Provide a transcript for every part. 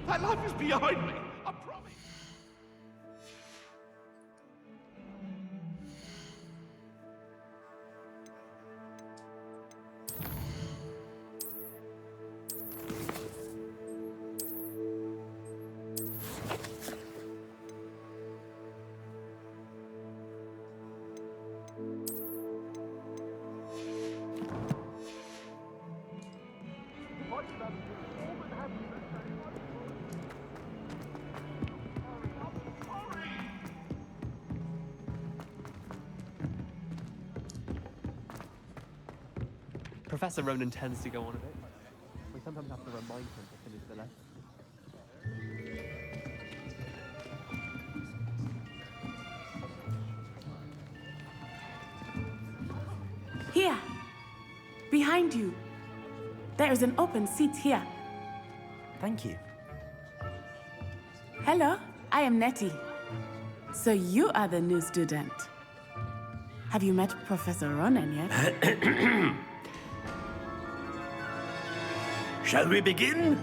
That life is behind me, I promise. Professor Ronan tends to go on a bit. We sometimes have to remind him to finish the lesson. Here, behind you. There is an open seat here. Thank you. Hello, I am Nettie. So you are the new student. Have you met Professor Ronan yet? Shall we begin?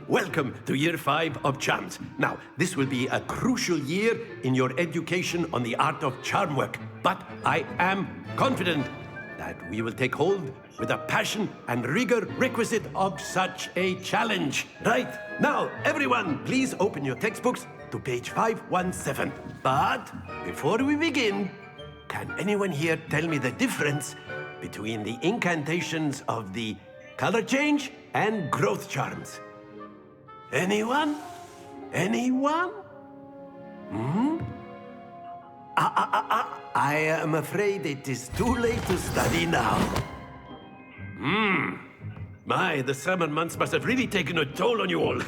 Welcome to Year 5 of Charms. Now, this will be a crucial year in your education on the art of charm work, but I am confident that we will take hold with the passion and rigor requisite of such a challenge. Right, now, everyone, please open your textbooks to page 517. But before we begin, can anyone here tell me the difference between the incantations of the color change and growth charms? Anyone? Anyone? I am afraid it is too late to study now. My, the summer months must have really taken a toll on you all.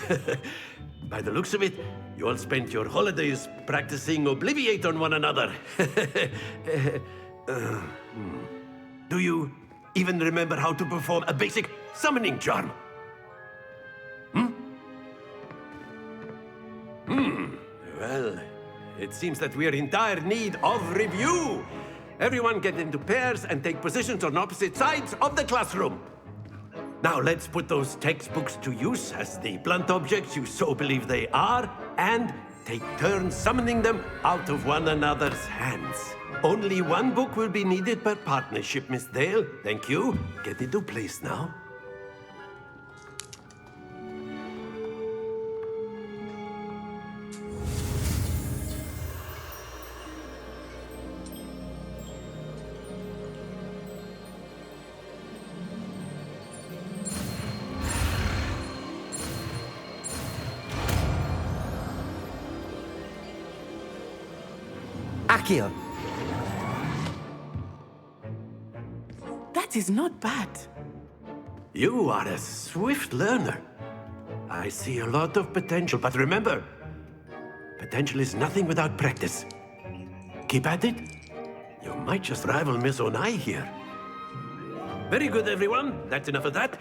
By the looks of it, you all spent your holidays practicing Obliviate on one another. Do you even remember how to perform a basic summoning charm? Well, it seems that we are in dire need of review. Everyone get into pairs and take positions on opposite sides of the classroom. Now let's put those textbooks to use as the blunt objects you so believe they are, and take turns summoning them out of one another's hands. Only one book will be needed per partnership, Miss Dale. Thank you. Get into place now. Accio. That is not bad. You are a swift learner. I see a lot of potential, but remember, potential is nothing without practice. Keep at it. You might just rival Miss Onai here. Very good, everyone. That's enough of that.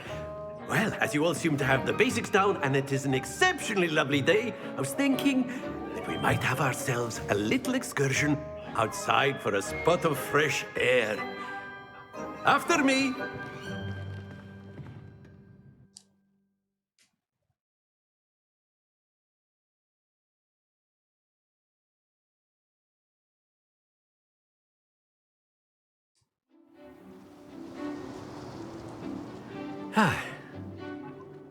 Well, as you all seem to have the basics down, and it is an exceptionally lovely day, I was thinking that we might have ourselves a little excursion outside for a spot of fresh air. After me.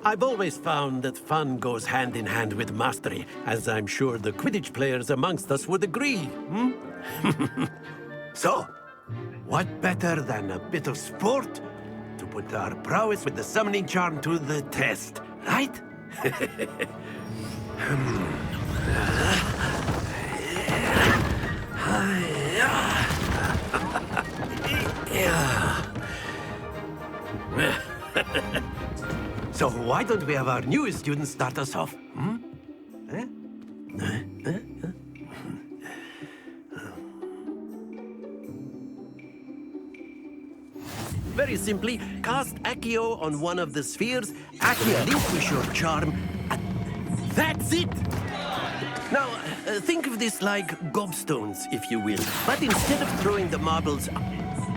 I've always found that fun goes hand in hand with mastery, as I'm sure the Quidditch players amongst us would agree. So, what better than a bit of sport to put our prowess with the summoning charm to the test, right? So why don't we have our newest student start us off? Very simply, cast Accio on one of the spheres, relinquish your charm. That's it! Now, think of this like gobstones, if you will. But instead of throwing the marbles...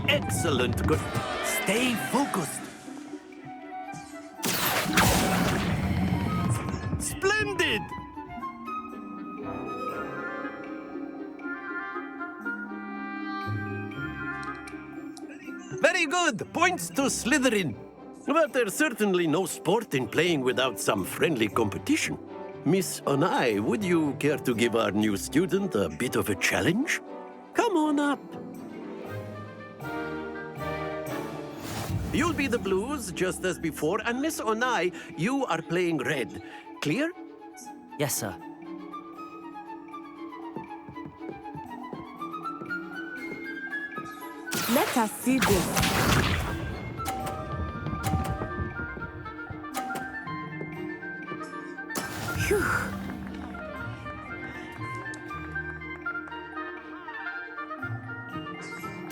Excellent, good. Stay focused. did! Very good! Points to Slytherin. But there's certainly no sport in playing without some friendly competition. Miss Onai, would you care to give our new student a bit of a challenge? Come on up. You'll be the blues, just as before, and Miss Onai, you are playing red. Clear? Yes, sir. Let us see this. Phew.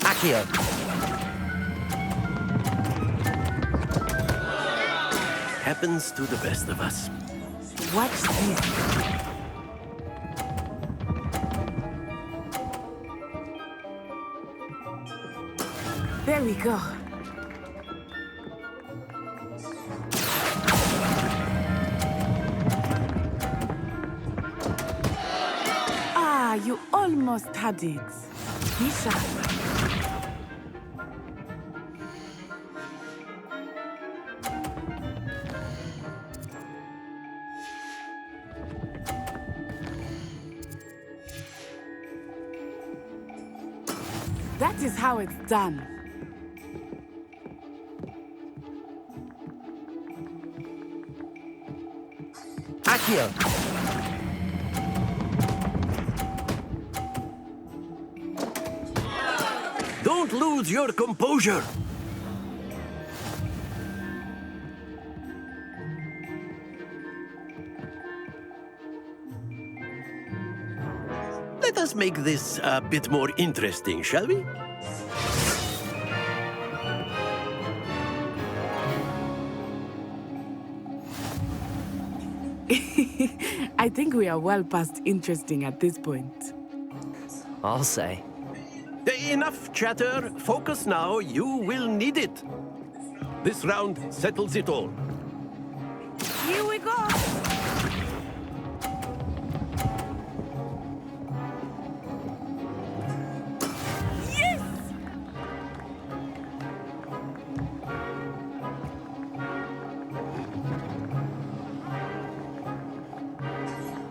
Accio. Happens to the best of us. Watch this. There we go. Ah, you almost had it. Be sharp. That is how it's done. Accio. Don't lose your composure. Let us make this a bit more interesting, shall we? I think we are well past interesting at this point. I'll say. Enough chatter. Focus now. You will need it. This round settles it all. Here we go. Yes!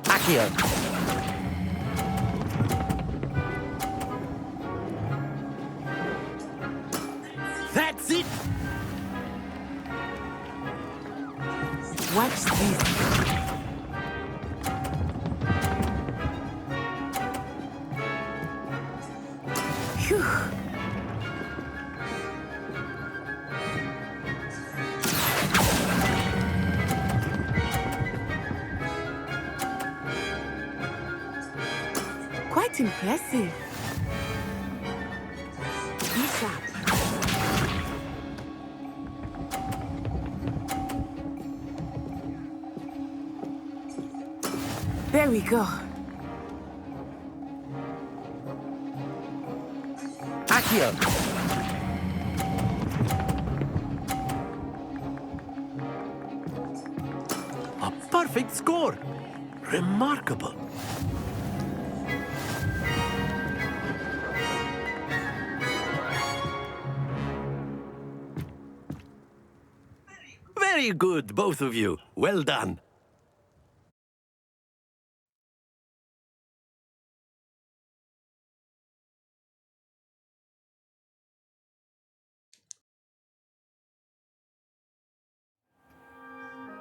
Accio. That's it. Watch this. Phew. Quite impressive. Be sharp. There we go. Accio. A perfect score. Remarkable. Very good, both of you. Well done.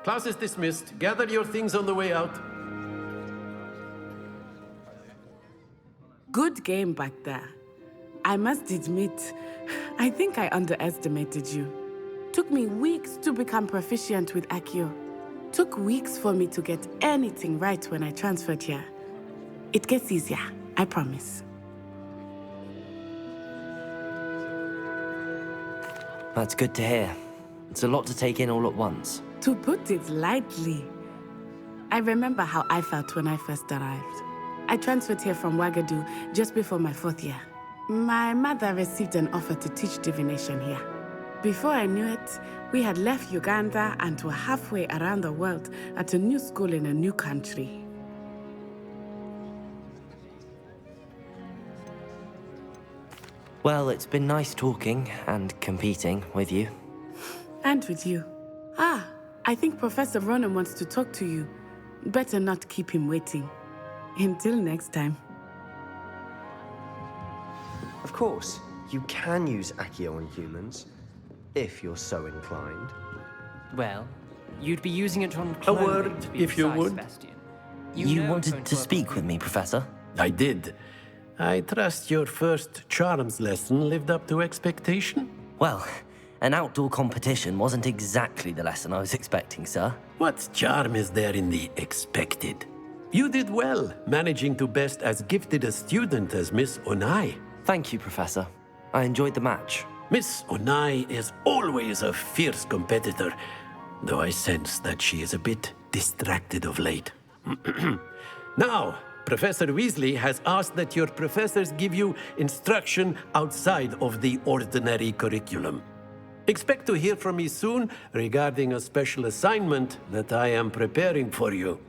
Class is dismissed. Gather your things on the way out. Good game back there. I must admit, I think I underestimated you. Took me weeks to become proficient with Accio. Took weeks for me to get anything right when I transferred here. It gets easier, I promise. That's good to hear. It's a lot to take in all at once. To put it lightly, I remember how I felt when I first arrived. I transferred here from Wagadu just before my 4th year. My mother received an offer to teach divination here. Before I knew it, we had left Uganda and were halfway around the world at a new school in a new country. Well, it's been nice talking and competing with you. And with you. I think Professor Ronan wants to talk to you. Better not keep him waiting. Until next time. Of course, you can use Accio on humans, if you're so inclined. Well, you'd be using it on A word, clothing, to be if you precise, would. Sebastian. You know wanted it to won't speak work with me, Professor? I did. I trust your first charms lesson lived up to expectation? Well, an outdoor competition wasn't exactly the lesson I was expecting, sir. What charm is there in the expected? You did well, managing to best as gifted a student as Miss Onai. Thank you, Professor. I enjoyed the match. Miss Onai is always a fierce competitor, though I sense that she is a bit distracted of late. Now, Professor Weasley has asked that your professors give you instruction outside of the ordinary curriculum. Expect to hear from me soon regarding a special assignment that I am preparing for you.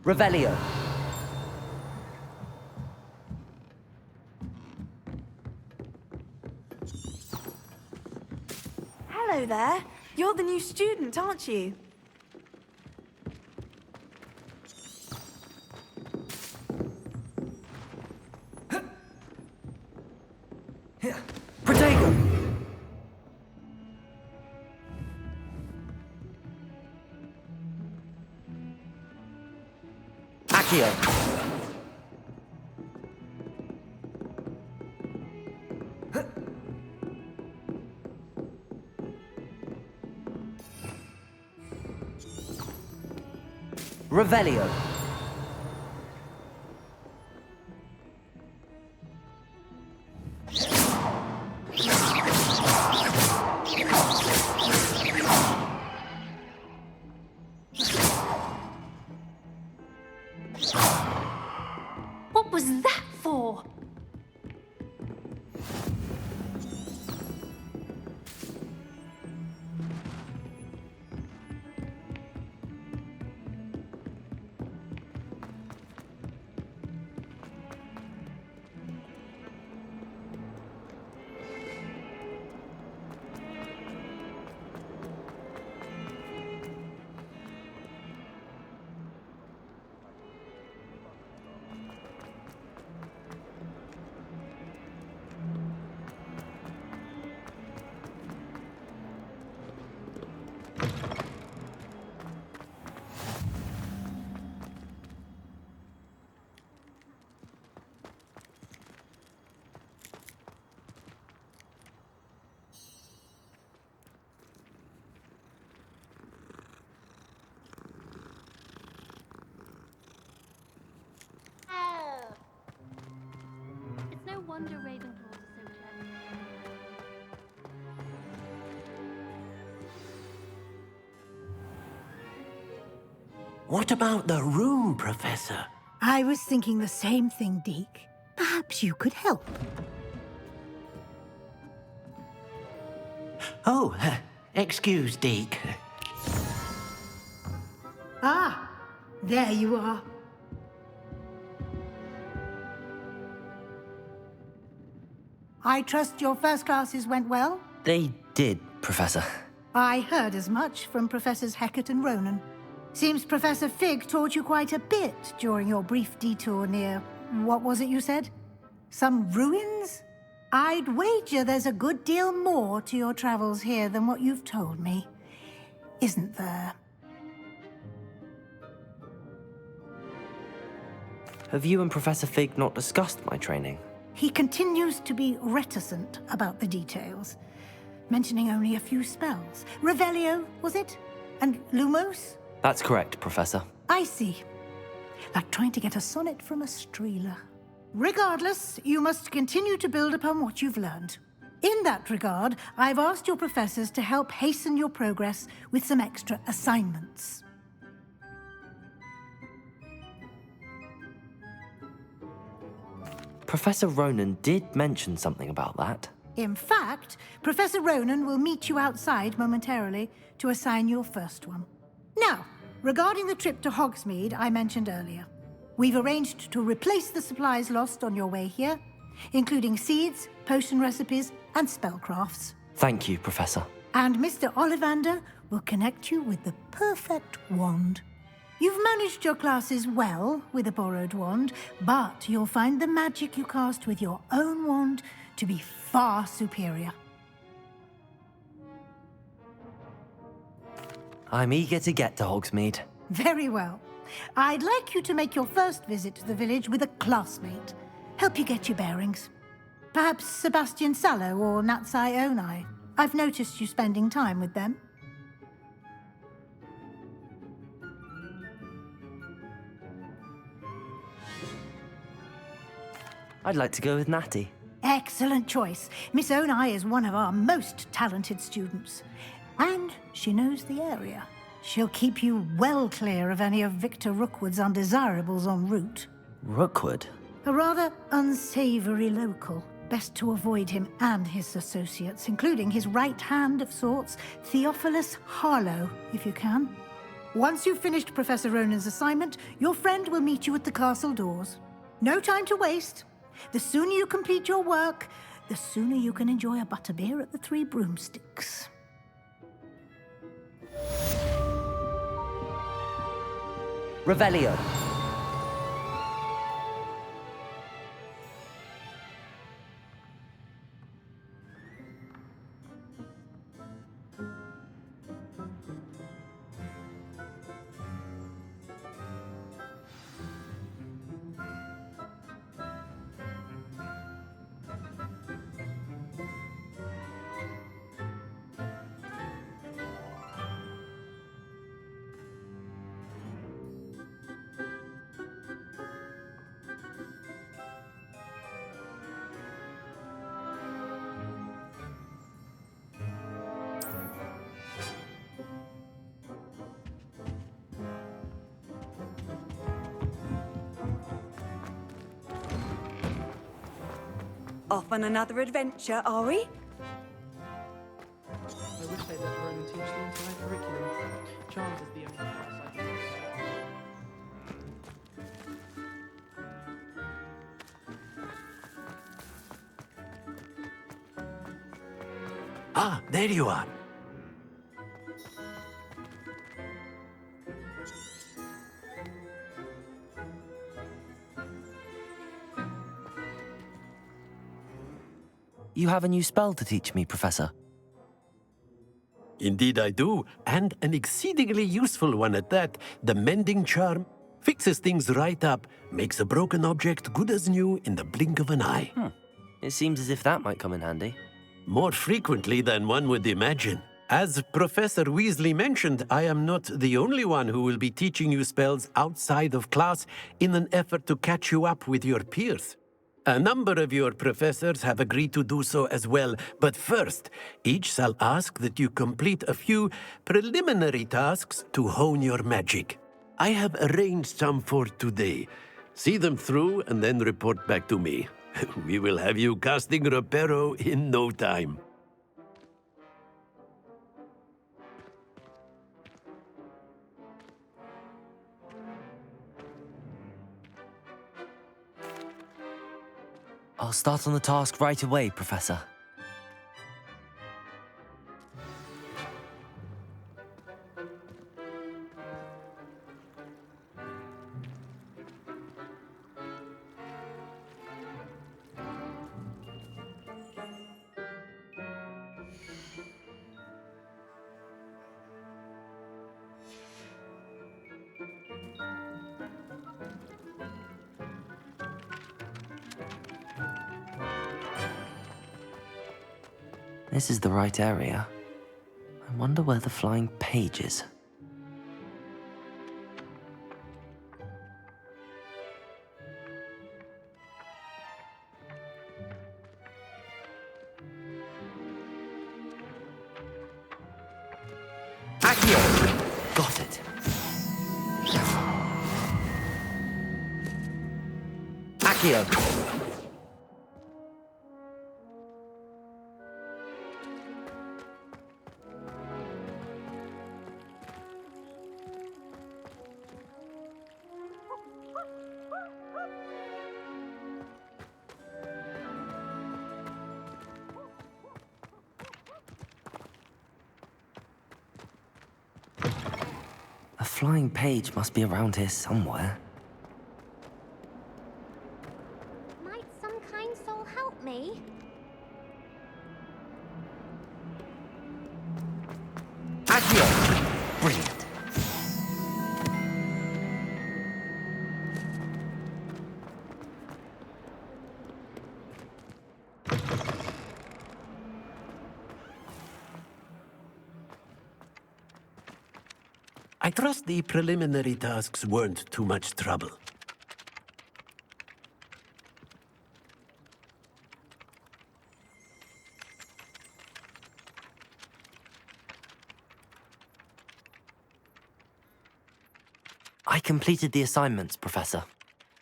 Revelio. Hello there. You're the new student, aren't you? Protego! Accio. Revelio. What was that for? wonder Ravenclaws are so clever. What about the room, Professor? I was thinking the same thing, Deke. Perhaps you could help. Oh, excuse, Deke. Ah, there you are. I trust your first classes went well? They did, Professor. I heard as much from Professors Hecat and Ronan. Seems Professor Fig taught you quite a bit during your brief detour near... what was it you said? Some ruins? I'd wager there's a good deal more to your travels here than what you've told me. Isn't there? Have you and Professor Fig not discussed my training? He continues to be reticent about the details, mentioning only a few spells. Revelio, was it? And Lumos? That's correct, Professor. I see. Like trying to get a sonnet from a streeler. Regardless, you must continue to build upon what you've learned. In that regard, I've asked your professors to help hasten your progress with some extra assignments. Professor Ronan did mention something about that. In fact, Professor Ronan will meet you outside momentarily to assign your first one. Now, regarding the trip to Hogsmeade I mentioned earlier, we've arranged to replace the supplies lost on your way here, including seeds, potion recipes, and spellcrafts. Thank you, Professor. And Mr. Ollivander will connect you with the perfect wand. You've managed your classes well with a borrowed wand, but you'll find the magic you cast with your own wand to be far superior. I'm eager to get to Hogsmeade. Very well. I'd like you to make your first visit to the village with a classmate. Help you get your bearings. Perhaps Sebastian Sallow or Natsai Onai. I've noticed you spending time with them. I'd like to go with Natty. Excellent choice. Miss Onai is one of our most talented students. And she knows the area. She'll keep you well clear of any of Victor Rookwood's undesirables en route. Rookwood? A rather unsavory local. Best to avoid him and his associates, including his right hand of sorts, Theophilus Harlow, if you can. Once you've finished Professor Ronan's assignment, your friend will meet you at the castle doors. No time to waste. The sooner you complete your work, the sooner you can enjoy a butterbeer at the Three Broomsticks. Revelio. Off on another adventure, are we? I wish they'd let Ronan teach the entire curriculum. Charms is the only class I can use. Ah, there you are. You have a new spell to teach me, Professor. Indeed I do, and an exceedingly useful one at that. The mending charm fixes things right up, makes a broken object good as new in the blink of an eye. It seems as if that might come in handy. More frequently than one would imagine. As Professor Weasley mentioned, I am not the only one who will be teaching you spells outside of class in an effort to catch you up with your peers. A number of your professors have agreed to do so as well, but first, each shall ask that you complete a few preliminary tasks to hone your magic. I have arranged some for today. See them through and then report back to me. We will have you casting Reparo in no time. I'll start on the task right away, Professor. This is the right area. I wonder where the flying page is. Accio! Got it. Accio! A flying page must be around here somewhere. Might some kind soul help me? Accio! Brilliant. I trust the preliminary tasks weren't too much trouble. I completed the assignments, Professor.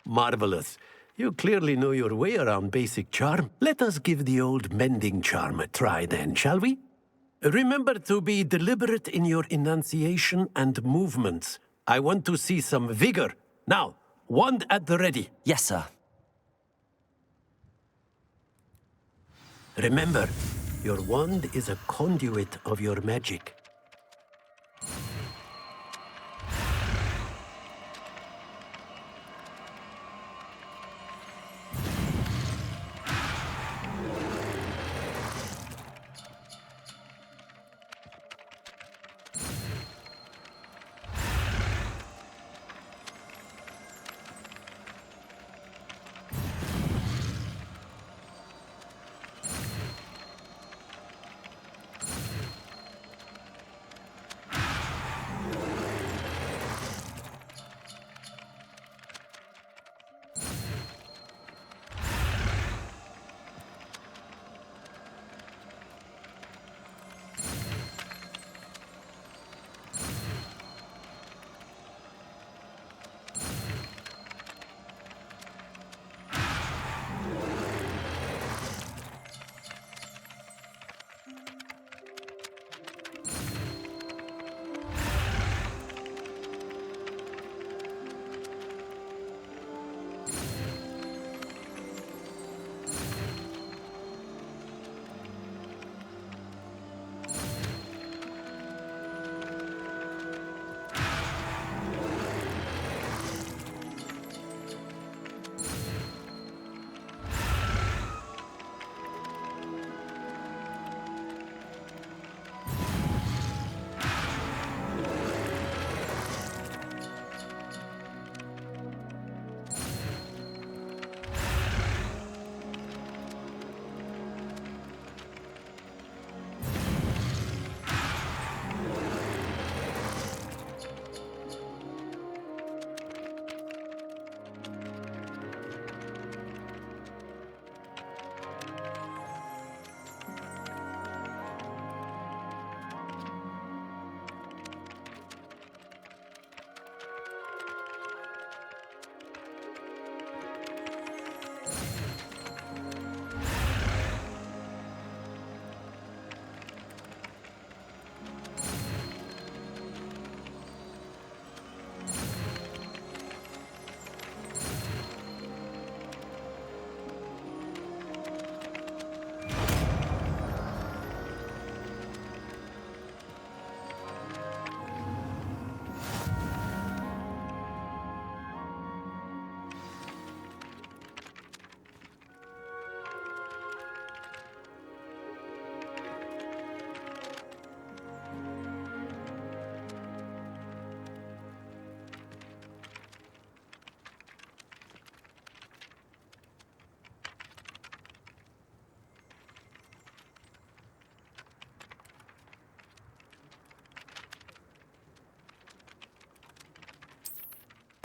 Marvelous. You clearly know your way around basic charm. Let us give the old mending charm a try then, shall we? Remember to be deliberate in your enunciation and movements. I want to see some vigor. Now, wand at the ready. Yes, sir. Remember, your wand is a conduit of your magic.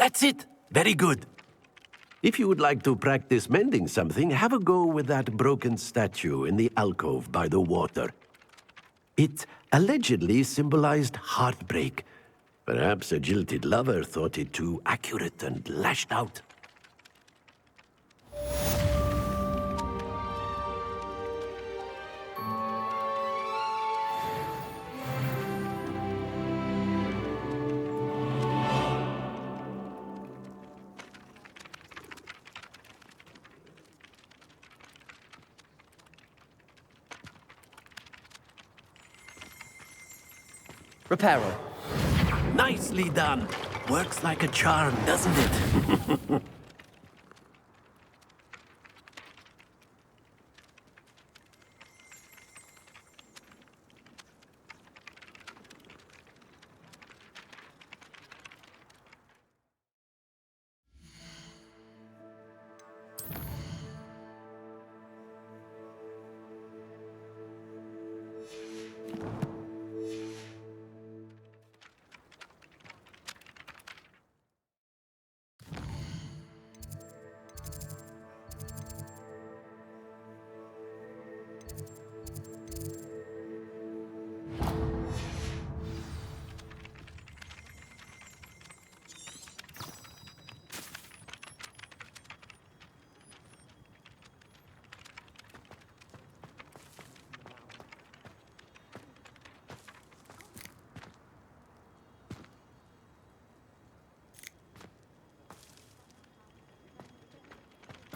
That's it. Very good. If you would like to practice mending something, have a go with that broken statue in the alcove by the water. It allegedly symbolized heartbreak. Perhaps a jilted lover thought it too accurate and lashed out. Reparo. Nicely done. Works like a charm, doesn't it?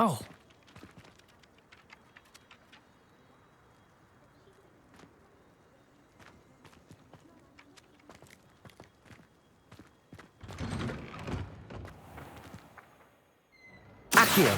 Oh. Accio.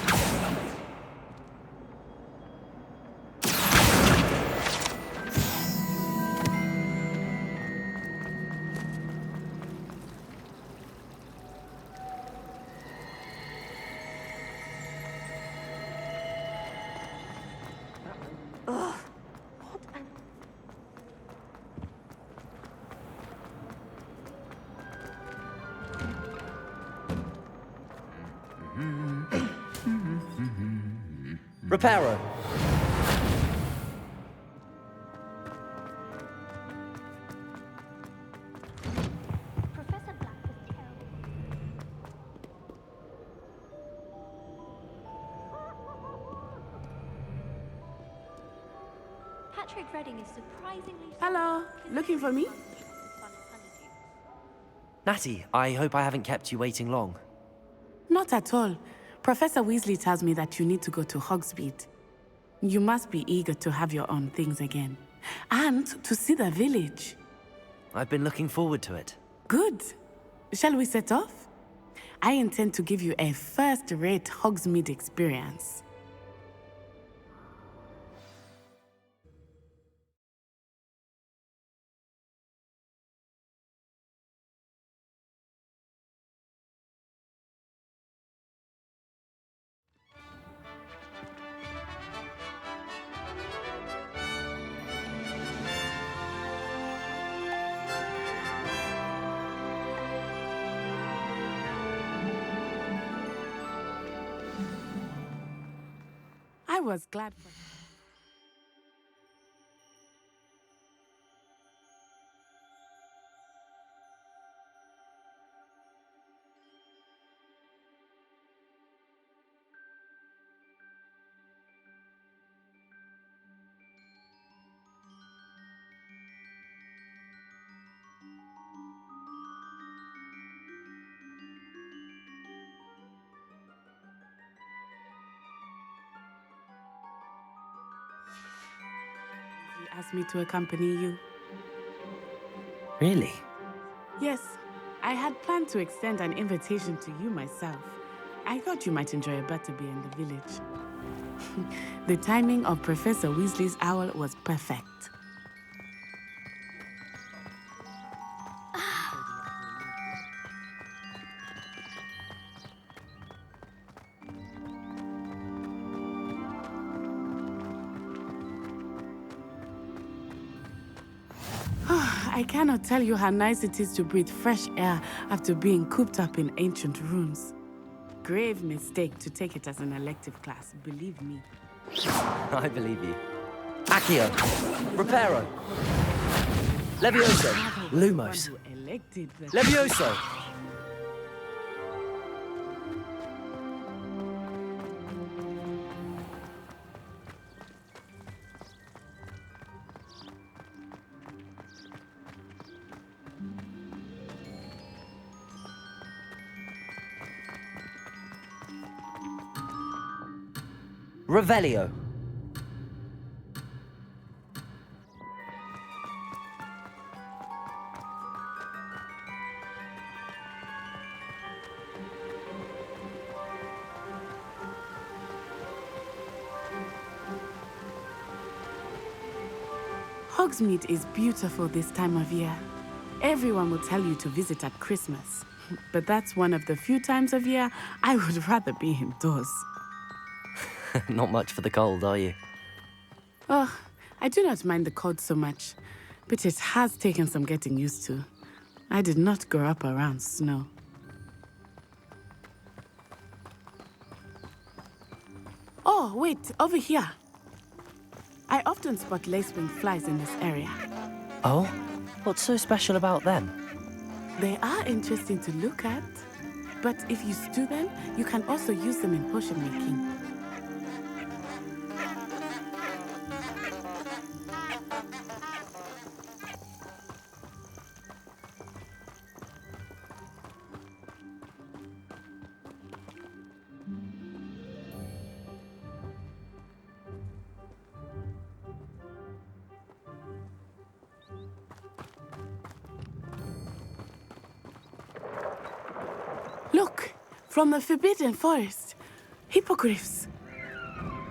Reparo. Professor Black was terrible. Patrick Redding is surprisingly... Hello, looking for me? Natty, I hope I haven't kept you waiting long. Not at all. Professor Weasley tells me that you need to go to Hogsmeade. You must be eager to have your own things again. And to see the village. I've been looking forward to it. Good. Shall we set off? I intend to give you a first-rate Hogsmeade experience. I was glad for... He asked me to accompany you. Really? Yes, I had planned to extend an invitation to you myself. I thought you might enjoy a butterbeer in the village. The timing of Professor Weasley's owl was perfect. I cannot tell you how nice it is to breathe fresh air after being cooped up in ancient ruins. Grave mistake to take it as an elective class, believe me. I believe you. Accio! Reparo! Levioso! Lumos! Levioso! Revelio. Hogsmeade is beautiful this time of year. Everyone will tell you to visit at Christmas. But that's one of the few times of year I would rather be indoors. Not much for the cold, are you? Oh, I do not mind the cold so much, but it has taken some getting used to. I did not grow up around snow. Oh, wait, over here. I often spot lacewing flies in this area. Oh? What's so special about them? They are interesting to look at, but if you stew them, you can also use them in potion making. Look, from the Forbidden Forest. Hippogriffs.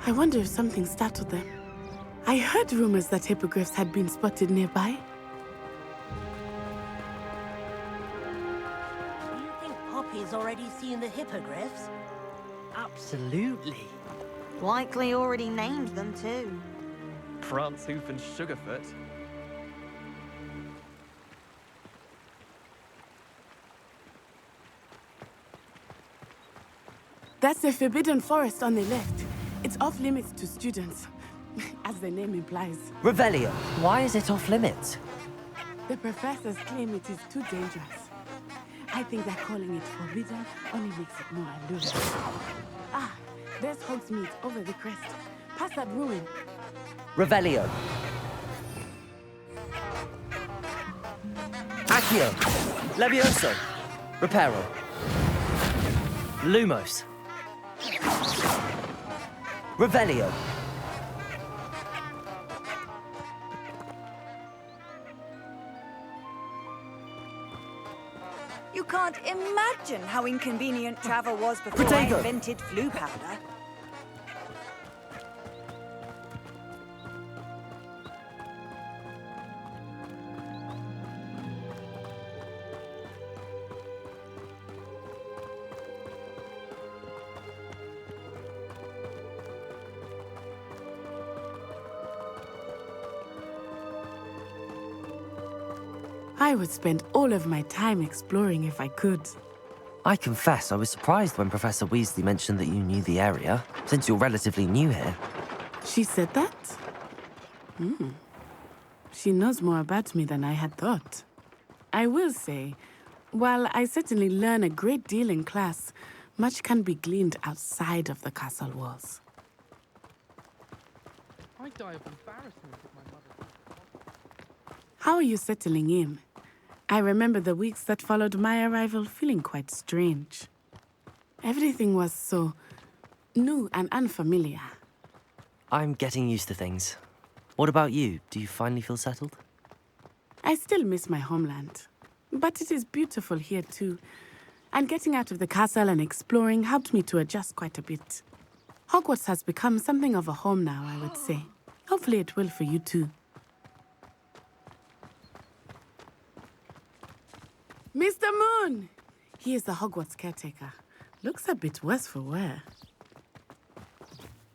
I wonder if something startled them. I heard rumors that hippogriffs had been spotted nearby. Do you think Poppy's already seen the hippogriffs? Absolutely. Likely already named them too. Prancehoof and Sugarfoot. That's the Forbidden Forest on the left. It's off limits to students, as the name implies. Revelio. Why is it off limits? The professors claim it is too dangerous. I think that calling it forbidden only makes it more alluring. Ah, there's Hogsmeade over the crest. Past that ruin. Revelio. Accio. Levioso. Reparo. Lumos. Revelio. You can't imagine how inconvenient travel was before I Protego. invented flu powder. I would spend all of my time exploring if I could. I confess I was surprised when Professor Weasley mentioned that you knew the area, since you're relatively new here. She said that? She knows more about me than I had thought. I will say, while I certainly learn a great deal in class, much can be gleaned outside of the castle walls. I die of embarrassment if my mother... How are you settling in? I remember the weeks that followed my arrival feeling quite strange. Everything was so new and unfamiliar. I'm getting used to things. What about you? Do you finally feel settled? I still miss my homeland, but it is beautiful here too. And getting out of the castle and exploring helped me to adjust quite a bit. Hogwarts has become something of a home now, I would say. Hopefully it will for you too. Mr. Moon! He is the Hogwarts caretaker. Looks a bit worse for wear.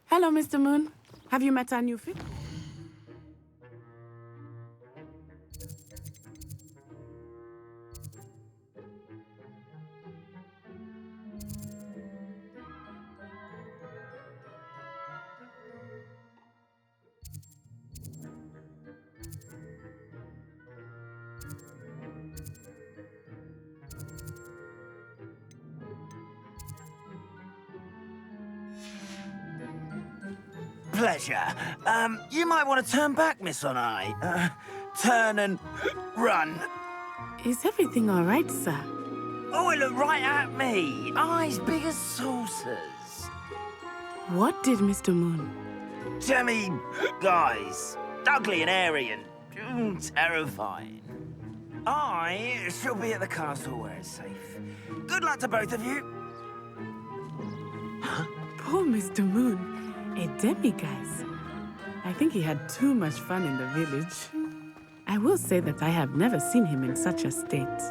Hello, Mr. Moon. Have you met our new fit? pleasure. You might want to turn back, Miss Onai. Turn and run. Is everything all right, sir? Oh, it looked right at me. Eyes big as saucers. What did Mr. Moon? Jemmy guys. Ugly and airy and terrifying. I shall be at the castle where it's safe. Good luck to both of you. Poor Mr. Moon. A demiguise. I think he had too much fun in the village. I will say that I have never seen him in such a state.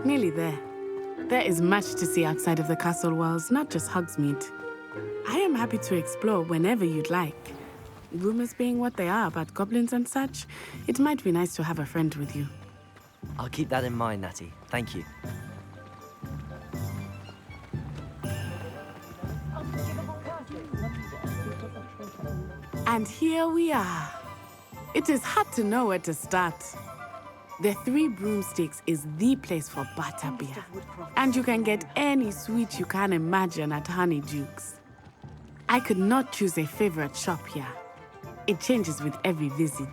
Nearly there. There is much to see outside of the castle walls, not just Hogsmeade. I am happy to explore whenever you'd like. Rumors being what they are about goblins and such, it might be nice to have a friend with you. I'll keep that in mind, Natty. Thank you. And here we are. It is hard to know where to start. The Three Broomsticks is the place for butterbeer. And you can get any sweet you can imagine at Honeyduke's. I could not choose a favorite shop here. It changes with every visit.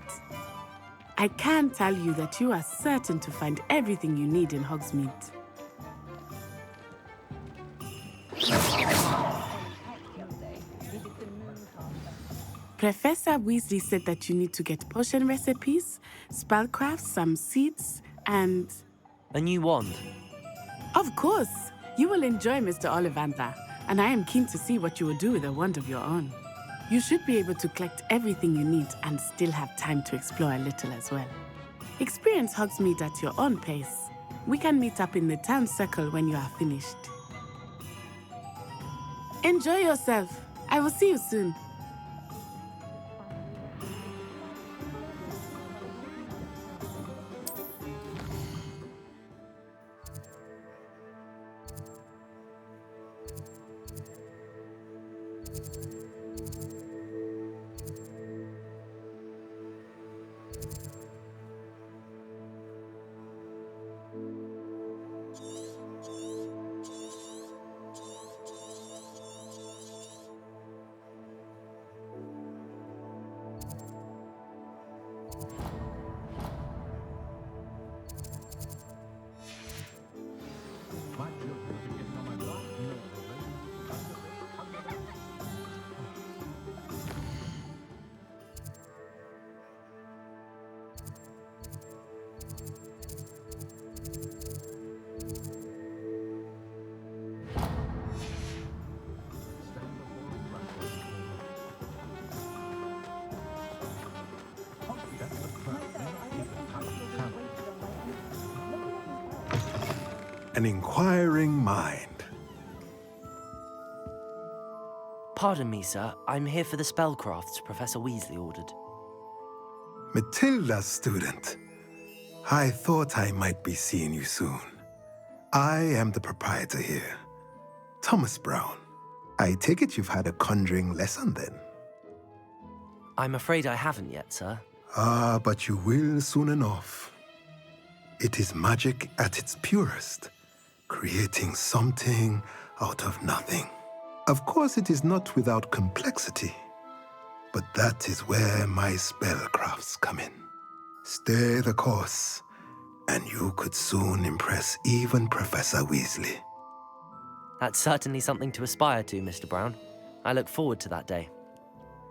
I can tell you that you are certain to find everything you need in Hogsmeade. Professor Weasley said that you need to get potion recipes, spellcrafts, some seeds, and... A new wand. Of course! You will enjoy Mr. Ollivander, and I am keen to see what you will do with a wand of your own. You should be able to collect everything you need and still have time to explore a little as well. Experience Hogsmeade at your own pace. We can meet up in the town circle when you are finished. Enjoy yourself. I will see you soon. An inquiring mind. Pardon me, sir. I'm here for the spellcrafts Professor Weasley ordered. Matilda's student. I thought I might be seeing you soon. I am the proprietor here, Thomas Brown. I take it you've had a conjuring lesson then? I'm afraid I haven't yet, sir. Ah, but you will soon enough. It is magic at its purest, creating something out of nothing. Of course, it is not without complexity, but that is where my spellcrafts come in. Stay the course, and you could soon impress even Professor Weasley. That's certainly something to aspire to, Mr. Brown. I look forward to that day.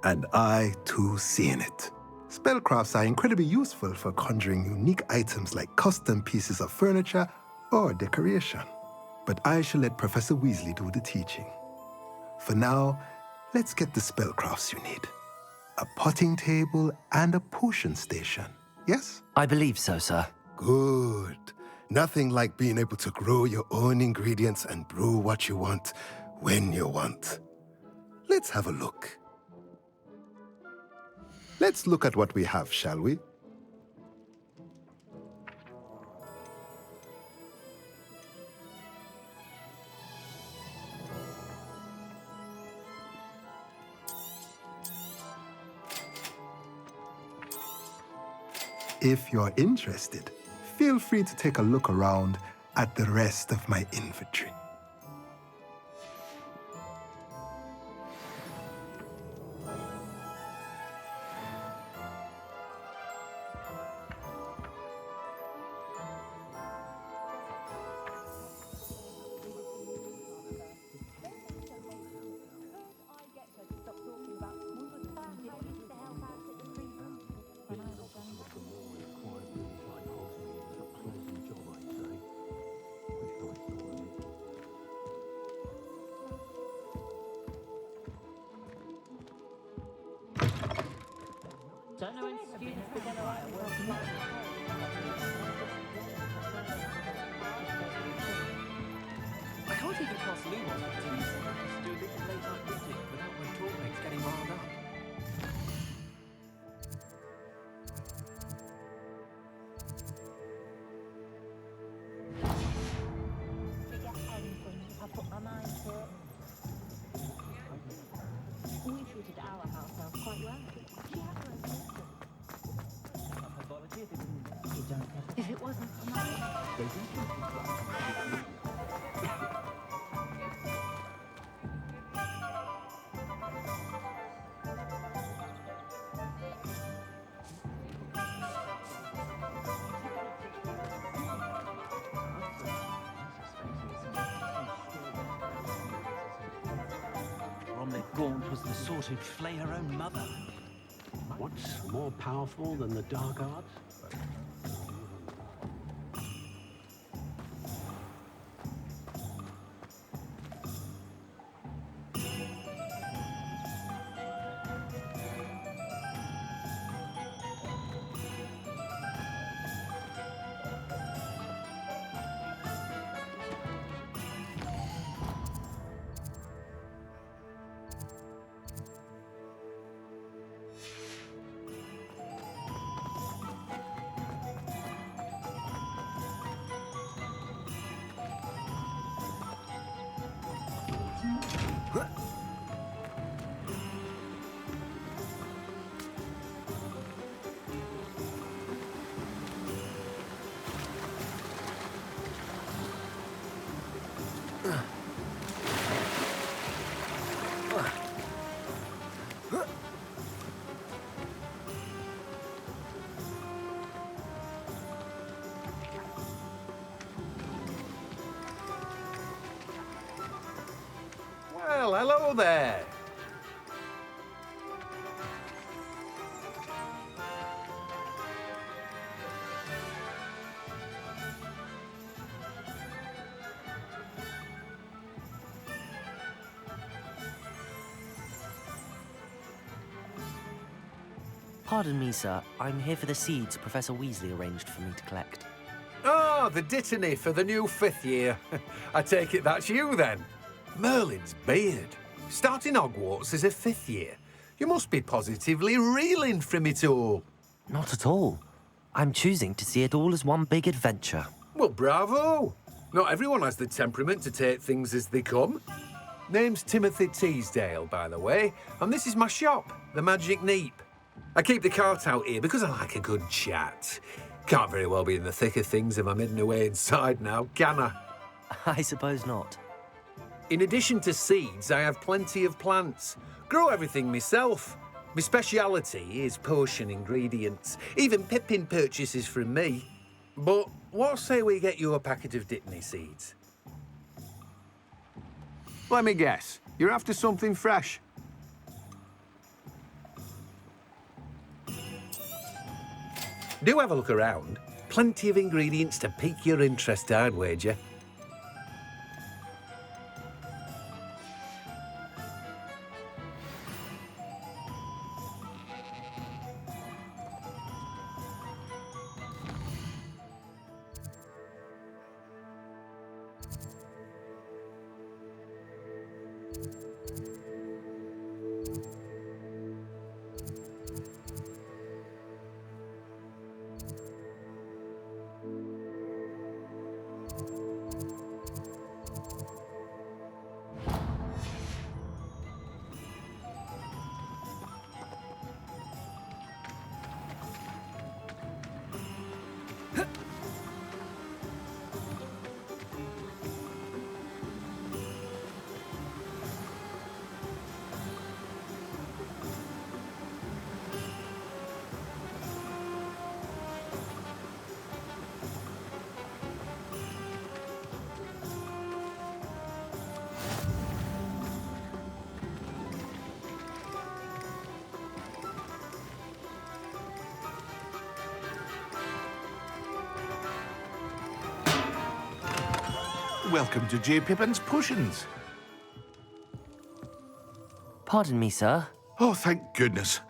And I, too, seeing it. Spellcrafts are incredibly useful for conjuring unique items like custom pieces of furniture or decoration. But I shall let Professor Weasley do the teaching. For now, let's get the spellcrafts you need. A potting table and a potion station, yes? I believe so, sir. Good. Nothing like being able to grow your own ingredients and brew what you want when you want. Let's have a look. Let's look at what we have, shall we? If you're interested, feel free to take a look around at the rest of my inventory. I can't even cast Lumos for 2 seconds to do a bit of late night reading without my talkmates getting riled up. Forget anything if I put my mind to it. We treated our house elf quite well. She had her own system. If it wasn't for mine. Gaunt was the sort who'd flay her own mother. What's more powerful than the dark arts? Well, hello there. Pardon me, sir. I'm here for the seeds Professor Weasley arranged for me to collect. Ah, the dittany for the new 5th year. I take it that's you, then. Merlin's beard. Starting Hogwarts as a 5th year. You must be positively reeling from it all. Not at all. I'm choosing to see it all as one big adventure. Well, bravo. Not everyone has the temperament to take things as they come. Name's Timothy Teasdale, by the way, and this is my shop, the Magic Neep. I keep the cart out here because I like a good chat. Can't very well be in the thick of things if I'm hidden away inside now, can I? I suppose not. In addition to seeds, I have plenty of plants. Grow everything myself. My speciality is potion ingredients. Even Pippin purchases from me. But what say we get you a packet of Dittany seeds? Let me guess. You're after something fresh. Do have a look around. Plenty of ingredients to pique your interest, I'd wager. Welcome to J. Pippin's Potions. Pardon me, sir. Oh, thank goodness.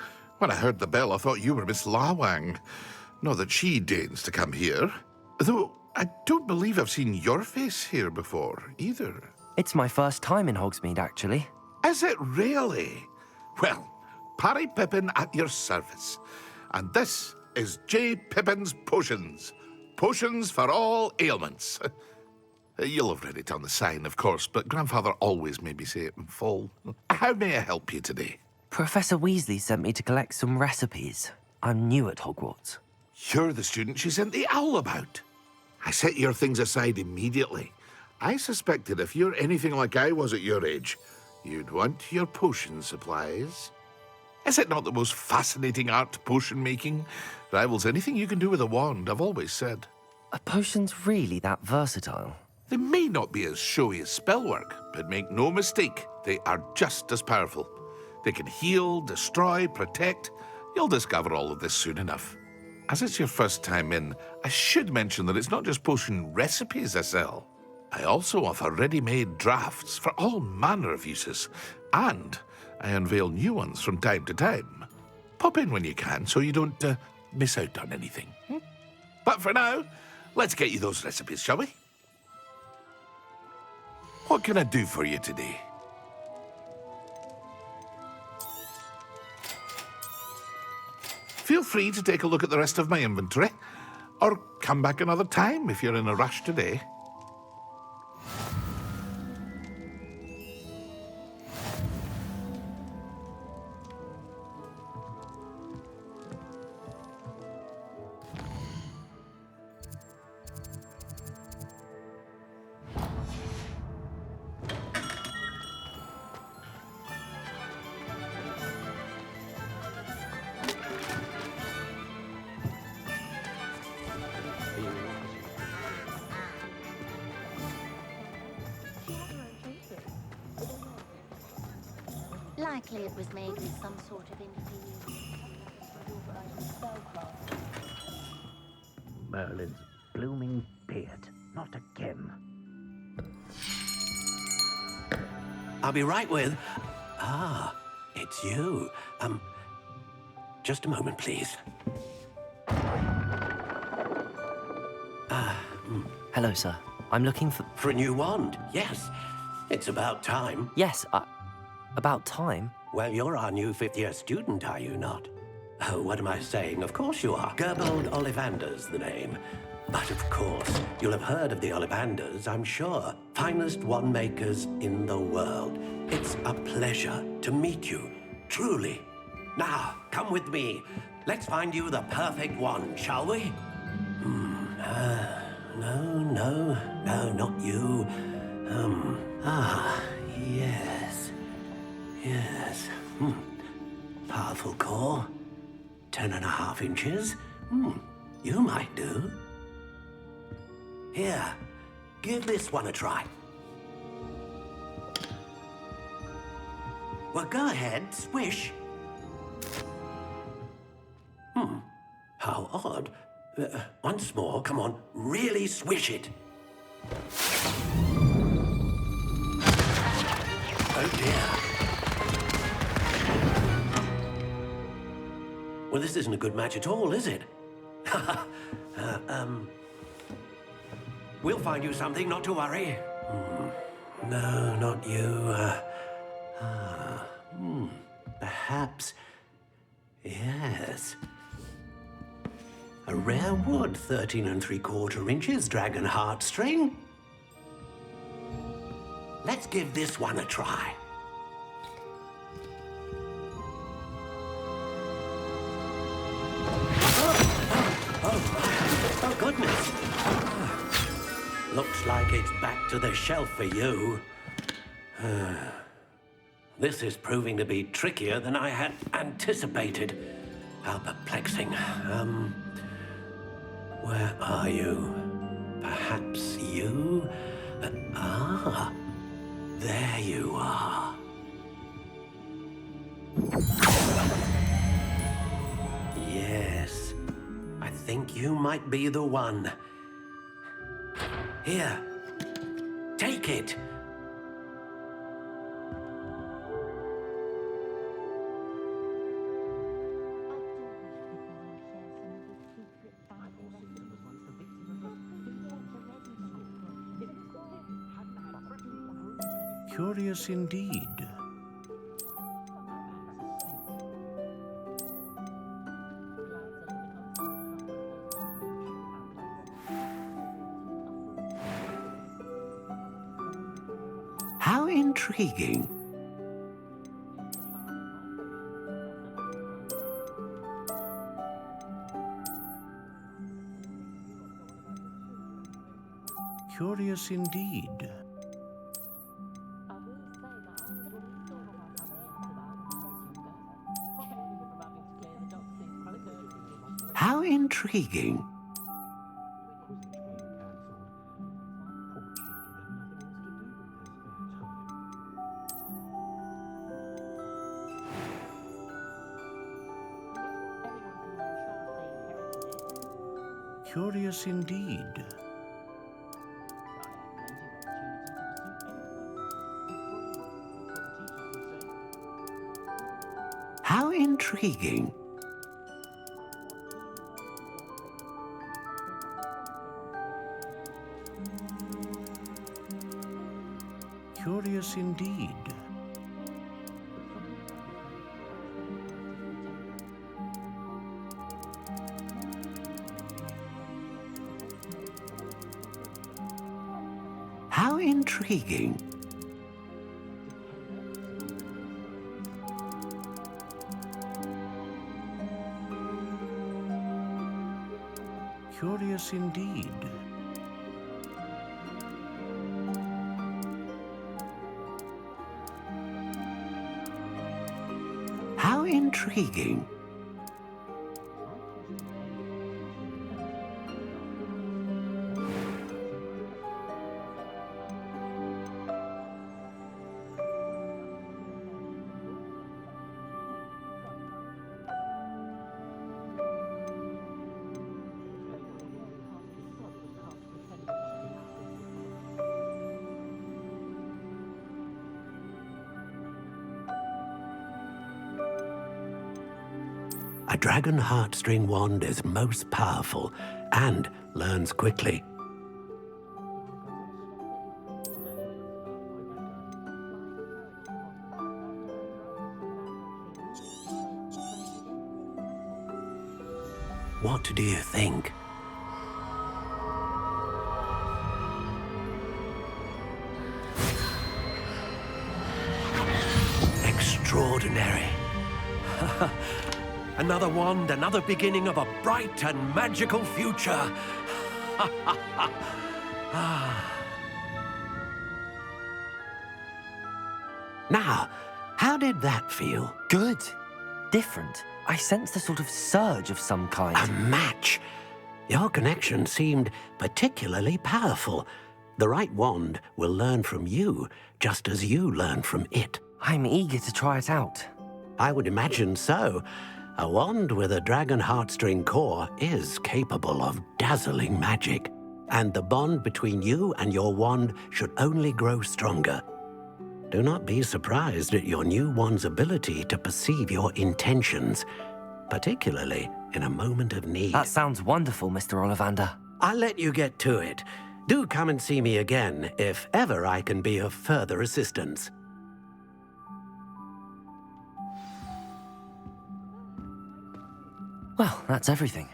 When I heard the bell, I thought you were Miss Lawang. Not that she deigns to come here. Though, I don't believe I've seen your face here before, either. It's my first time in Hogsmeade, actually. Is it really? Well, Parry Pippin at your service. And this is J. Pippin's Potions. Potions for all ailments. You'll have read it on the sign, of course, but Grandfather always made me say it in full. How may I help you today? Professor Weasley sent me to collect some recipes. I'm new at Hogwarts. You're the student she sent the owl about. I set your things aside immediately. I suspected if you're anything like I was at your age, you'd want your potion supplies. Is it not the most fascinating art, potion making? Rivals anything you can do with a wand, I've always said. Are potions really that versatile? They may not be as showy as spellwork, but make no mistake, they are just as powerful. They can heal, destroy, protect. You'll discover all of this soon enough. As it's your first time in, I should mention that it's not just potion recipes I sell. I also offer ready-made drafts for all manner of uses, and I unveil new ones from time to time. Pop in when you can so you don't miss out on anything. But for now, let's get you those recipes, shall we? What can I do for you today? Feel free to take a look at the rest of my inventory, or come back another time if you're in a rush today. Likely it was made with some sort of ingredient. Merlin's blooming beard. Not again. I'll be right with... Ah, it's you. Just a moment, please. Hello, sir. I'm looking for... For a new wand, yes. It's about time. Yes, about time? Well, you're our new fifth-year student, are you not? Oh, what am I saying? Of course you are. Gerbold Ollivander's the name. But of course, you'll have heard of the Ollivanders, I'm sure. Finest wand makers in the world. It's a pleasure to meet you, truly. Now, come with me. Let's find you the perfect wand, shall we? No, not you. Yes. Powerful core. 10.5 inches. You might do. Here, give this one a try. Well, go ahead, swish. How odd. Once more, come on, really swish it. Oh dear. Well, this isn't a good match at all, is it? We'll find you something, not to worry. No, not you. Perhaps... Yes. A rare wood, 13 3/4 inches, dragon heartstring. Let's give this one a try. Oh, goodness. Looks like it's back to the shelf for you. This is proving to be trickier than I had anticipated. How perplexing. Where are you? Perhaps you? There you are. Yes, I think you might be the one. Here, take it. Curious indeed. How intriguing. Curious indeed. How intriguing. Curious indeed. How intriguing. Curious indeed. How intriguing. Curious indeed. How intriguing. A dragon heartstring wand is most powerful and learns quickly. What do you think? Extraordinary. Another wand, another beginning of a bright and magical future. Now, how did that feel? Good. Different. I sensed a sort of surge of some kind. A match. Your connection seemed particularly powerful. The right wand will learn from you, just as you learn from it. I'm eager to try it out. I would imagine so. A wand with a dragon heartstring core is capable of dazzling magic. And the bond between you and your wand should only grow stronger. Do not be surprised at your new wand's ability to perceive your intentions, particularly in a moment of need. That sounds wonderful, Mr. Ollivander. I'll let you get to it. Do come and see me again if ever I can be of further assistance. Well, that's everything.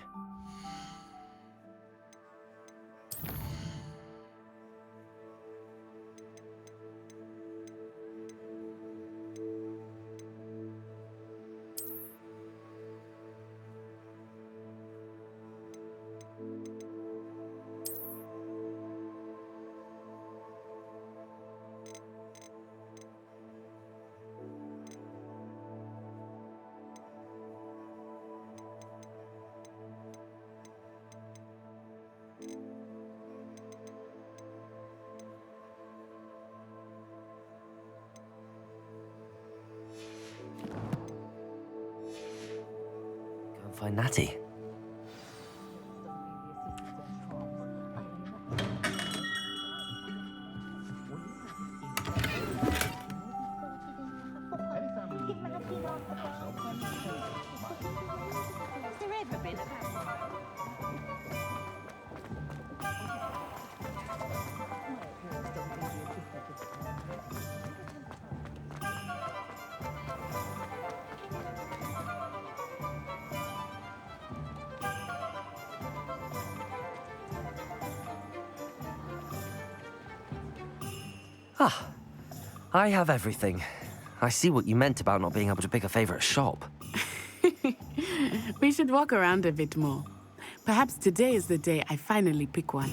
Find Natty. Ah, I have everything. I see what you meant about not being able to pick a favorite shop. We should walk around a bit more. Perhaps today is the day I finally pick one.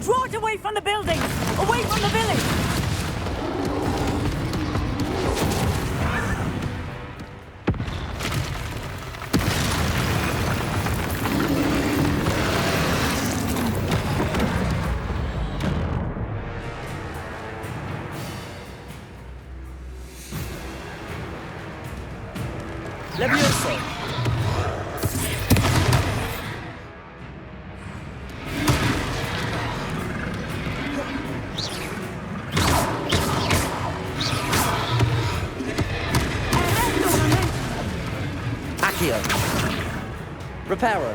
Draw it away from the building! Away from the village! Levioso! Accio. Reparo.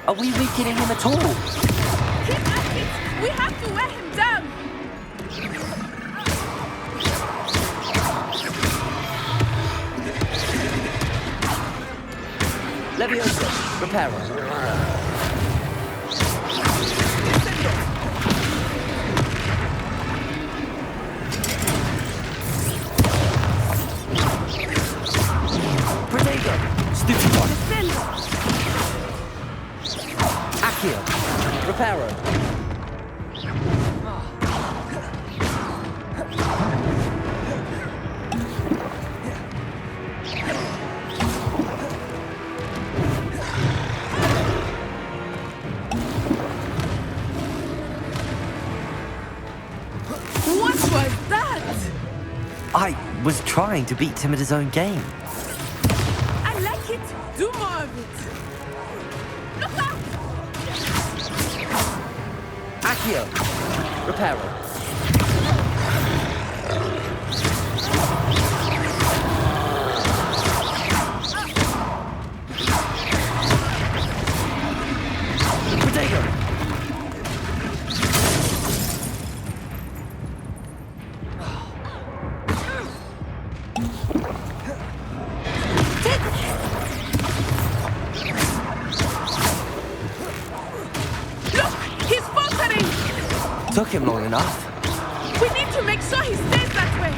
Are we weakening him at all? Keep at it! We have to wear him down! Levioso. Reparo. Protego. Stupidon. Accio. Reparo. What was that? I was trying to beat him at his own game. I like it. Do more of it. Look out! Accio. Reparo. Protego. He's faltering! Took him long enough. We need to make sure he stays that way.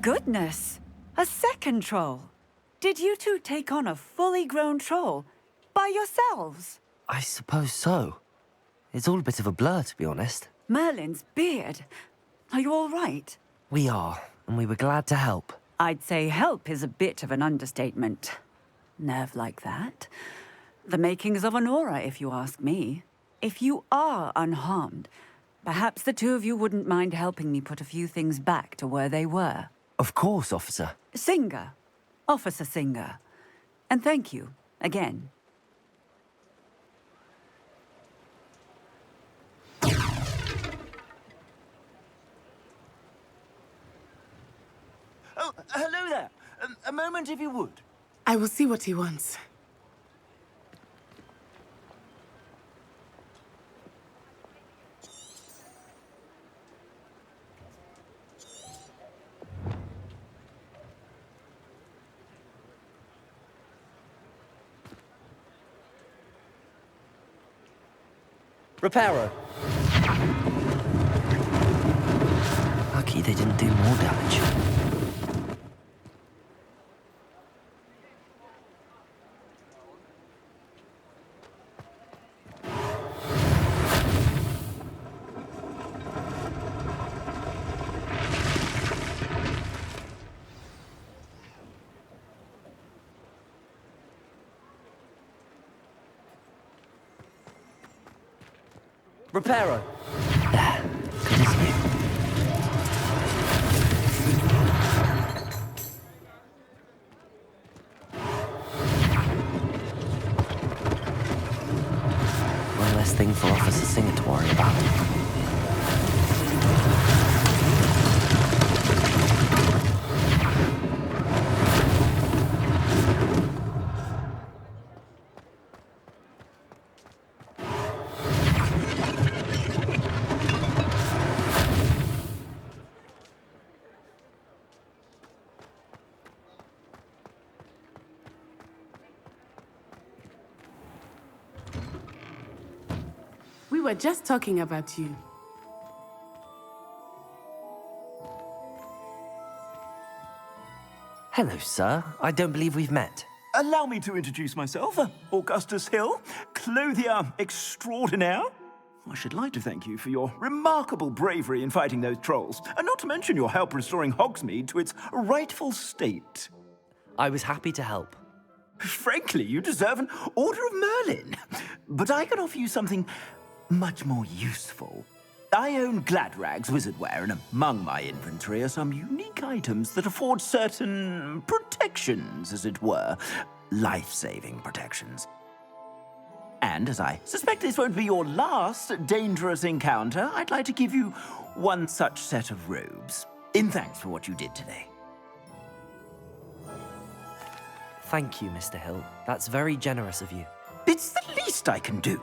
Goodness! A second troll! Did you two take on a fully grown troll? By yourselves? I suppose so. It's all a bit of a blur, to be honest. Merlin's beard. Are you all right? We are, and we were glad to help. I'd say help is a bit of an understatement. Nerve like that. The makings of an aura, if you ask me. If you are unharmed, perhaps the two of you wouldn't mind helping me put a few things back to where they were. Of course, officer. Singer. Officer Singer. And thank you, again. Oh, hello there. A moment, if you would. I will see what he wants. Reparo. Lucky they didn't do more damage. Reparo. Good as new. One less thing for Officer Singer to worry about. We were just talking about you. Hello, sir. I don't believe we've met. Allow me to introduce myself. Augustus Hill, clothier extraordinaire. I should like to thank you for your remarkable bravery in fighting those trolls, and not to mention your help restoring Hogsmeade to its rightful state. I was happy to help. Frankly, you deserve an Order of Merlin. But I can offer you something much more useful. I own Gladrag's wizardware, and among my inventory are some unique items that afford certain protections, as it were. Life-saving protections. And as I suspect this won't be your last dangerous encounter, I'd like to give you one such set of robes, in thanks for what you did today. Thank you, Mr. Hill. That's very generous of you. It's the least I can do.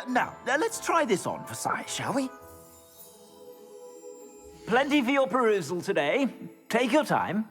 Now, let's try this on for size, shall we? Plenty for your perusal today. Take your time.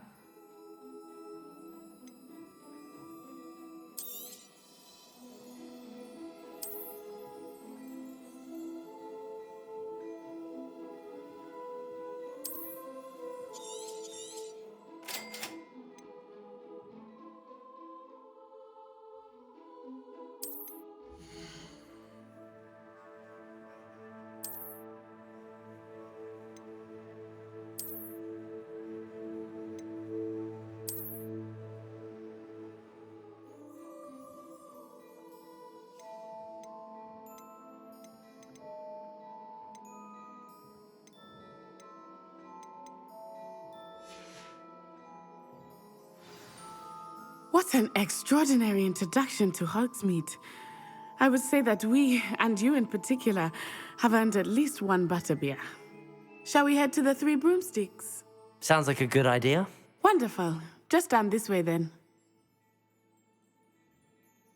What an extraordinary introduction to Hogsmeade. I would say that we, and you in particular, have earned at least one butterbeer. Shall we head to the Three Broomsticks? Sounds like a good idea. Wonderful. Just down this way then.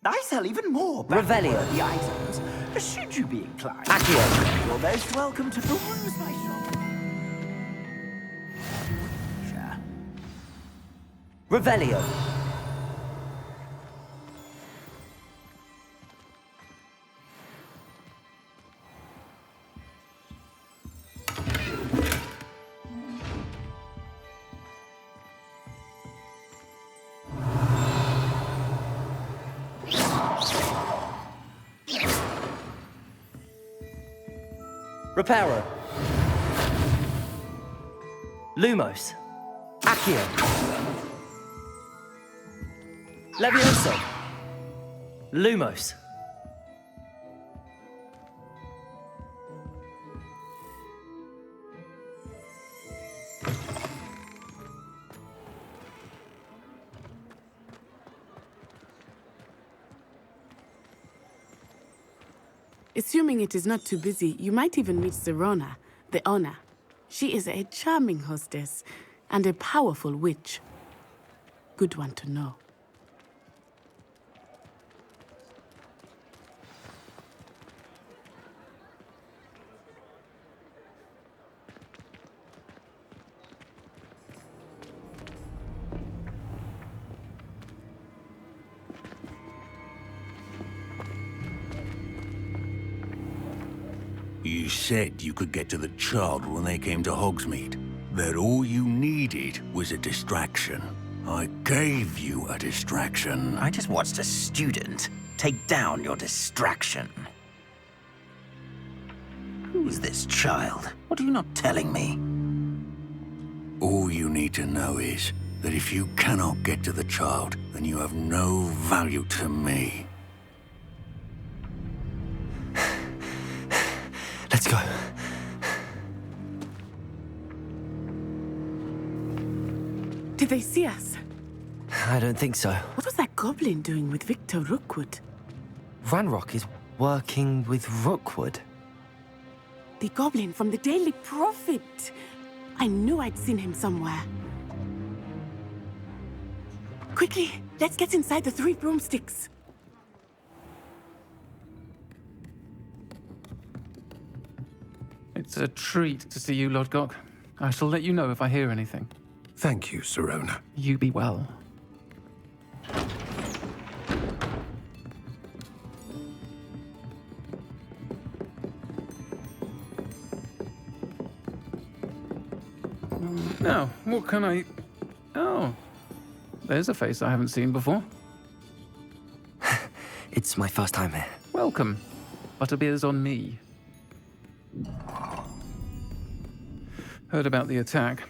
I sell even more the items, should you be inclined. Accio. You're most welcome to peruse my shop. Sure. Revelio. Reparo. Lumos. Accio. Levioso. Lumos. Assuming it is not too busy, you might even meet Zerona, the owner. She is a charming hostess and a powerful witch. Good one to know. You said you could get to the child when they came to Hogsmeade. That all you needed was a distraction. I gave you a distraction. I just watched a student take down your distraction. Who is this child? What are you not telling me? All you need to know is that if you cannot get to the child, then you have no value to me. Let's go. Did they see us? I don't think so. What was that goblin doing with Victor Rookwood? Ranrock is working with Rookwood. The goblin from the Daily Prophet. I knew I'd seen him somewhere. Quickly, let's get inside the 3 broomsticks. It's a treat to see you, Lodgok. I shall let you know if I hear anything. Thank you, Sirona. You be well. Now, what can I... Oh, there's a face I haven't seen before. It's my first time here. Welcome. Butterbeer's on me. Heard about the attack.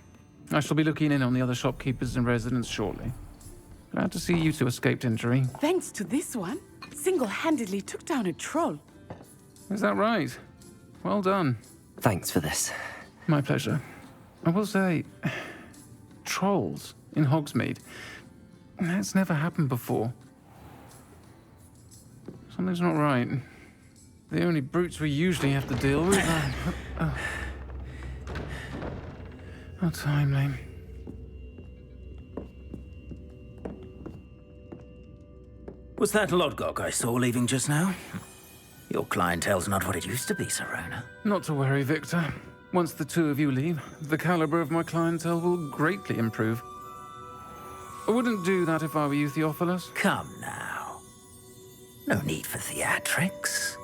I shall be looking in on the other shopkeepers and residents shortly. Glad to see you two escaped injury. Thanks to this one, single-handedly took down a troll. Is that right? Well done. Thanks for this. My pleasure. I will say, trolls in Hogsmeade. That's never happened before. Something's not right. The only brutes we usually have to deal with are... How timely. Was that Lodgok I saw leaving just now? Your clientele's not what it used to be, Sirona. Not to worry, Victor. Once the 2 of you leave, the caliber of my clientele will greatly improve. I wouldn't do that if I were you, Theophilus. Come now. No need for theatrics.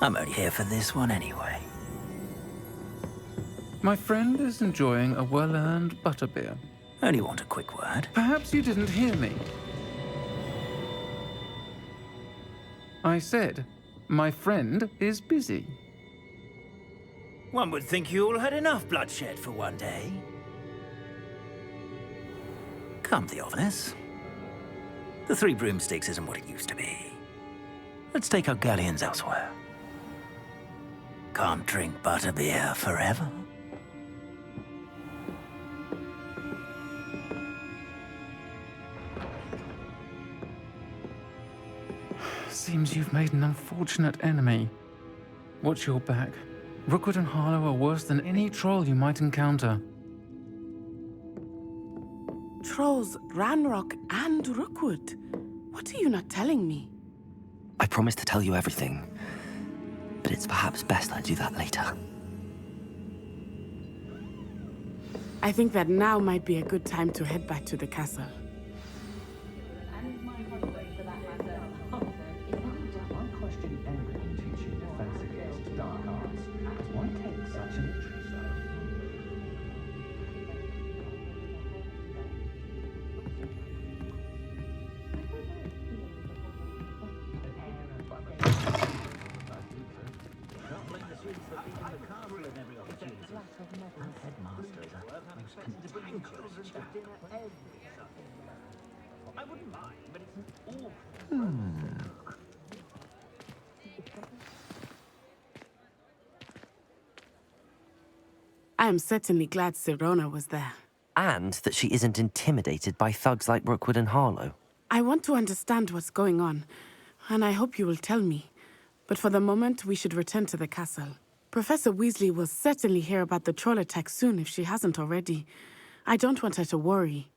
I'm only here for this one anyway. My friend is enjoying a well-earned butterbeer. Only want a quick word. Perhaps you didn't hear me. I said, my friend is busy. One would think you all had enough bloodshed for one day. Come, Theophilus. The 3 broomsticks isn't what it used to be. Let's take our galleons elsewhere. Can't drink butterbeer forever. Seems you've made an unfortunate enemy. Watch your back. Rookwood and Harlow are worse than any troll you might encounter. Trolls, Ranrock, and Rookwood. What are you not telling me? I promised to tell you everything, but it's perhaps best I do that later. I think that now might be a good time to head back to the castle. I am certainly glad Sirona was there. And that she isn't intimidated by thugs like Rookwood and Harlow. I want to understand what's going on, and I hope you will tell me. But for the moment, we should return to the castle. Professor Weasley will certainly hear about the troll attack soon if she hasn't already. I don't want her to worry.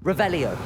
Revelio.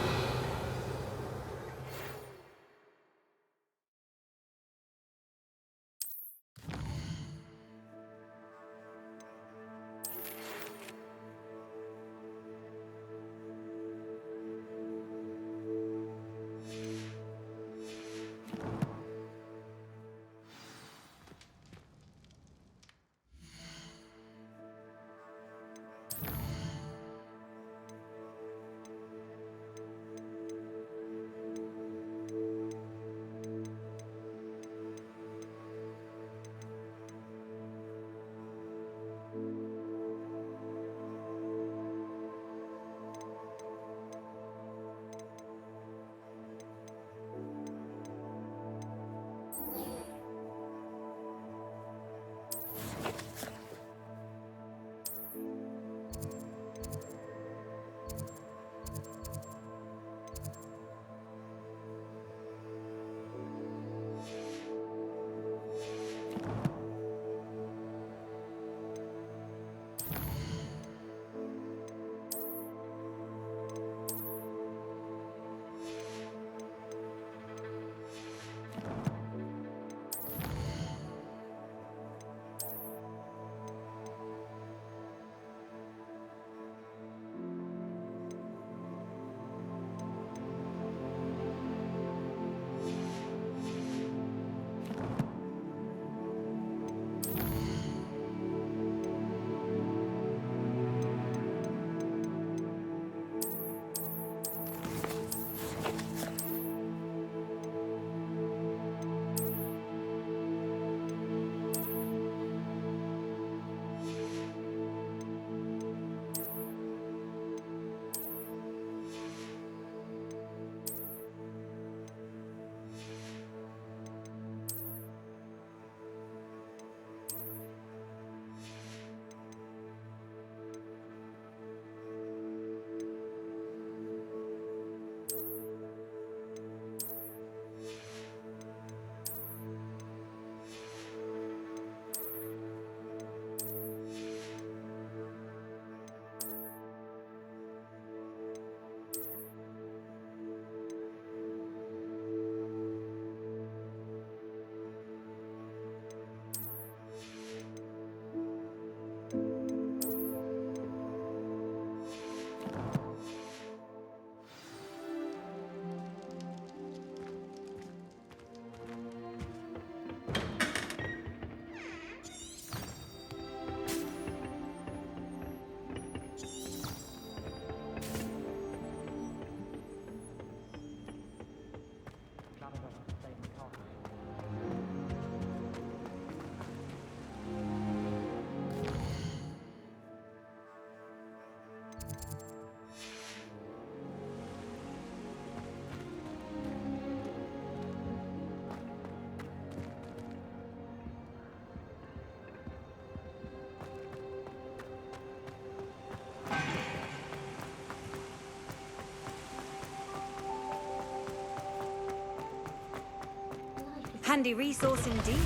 Handy resource indeed.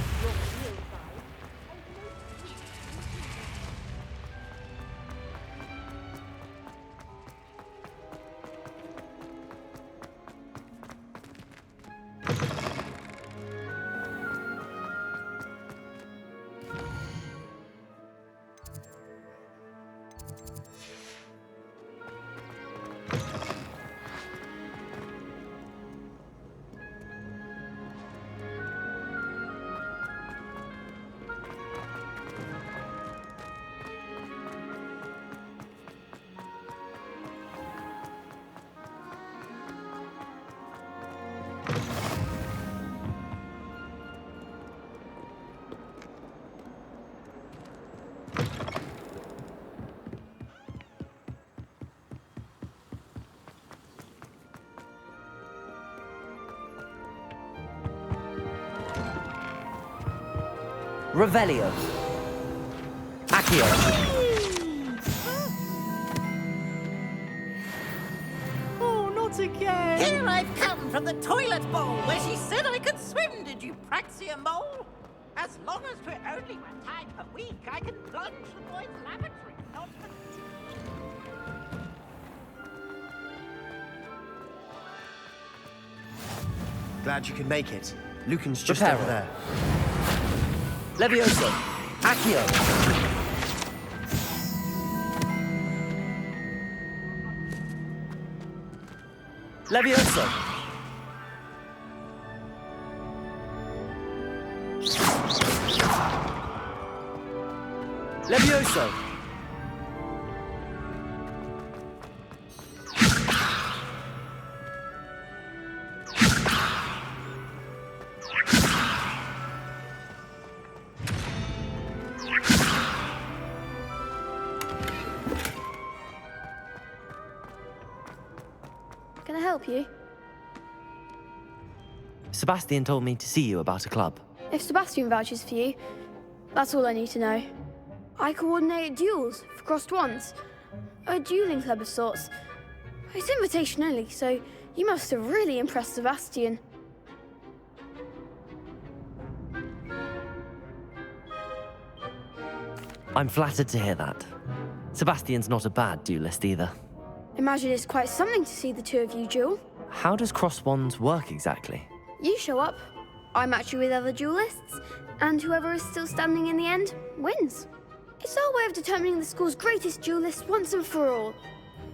Revelio. Accio. Oh, not again! Here I've come from the toilet bowl where she said I could swim, did you Praxia mole? As long as we're only one time per week, I can plunge the boys' lavatory, not the... Glad you could make it. Lucan's just Reparo. over there. Levioso! Accio! Levioso! Levioso! Can I help you? Sebastian told me to see you about a club. If Sebastian vouches for you, that's all I need to know. I coordinate duels for crossed ones. A dueling club of sorts. It's invitation only, so you must have really impressed Sebastian. I'm flattered to hear that. Sebastian's not a bad duelist either. Imagine it's quite something to see the two of you duel. How does cross wands work exactly? You show up, I match you with other duelists, and whoever is still standing in the end wins. It's our way of determining the school's greatest duelist once and for all.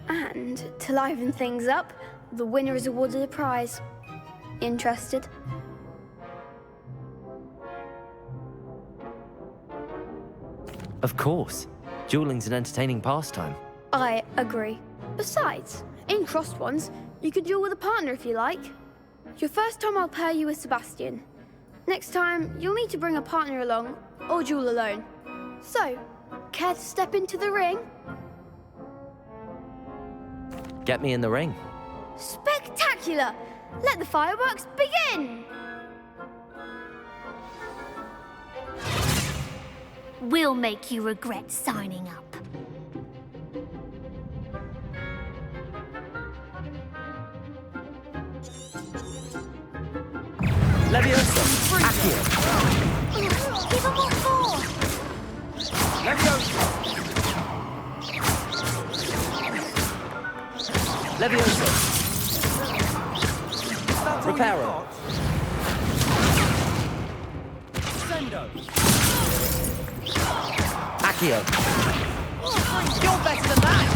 And to liven things up, the winner is awarded a prize. Interested? Of course. Dueling's an entertaining pastime. I agree. Besides, in crossed ones, you can duel with a partner if you like. Your first time I'll pair you with Sebastian. Next time, you'll need to bring a partner along, or duel alone. So, care to step into the ring? Get me in the ring. Spectacular! Let the fireworks begin! We'll make you regret signing up. Levioso! Accio! Give him what for! Levioso! Levioso! Reparo! Sendo! Accio! You're better than that!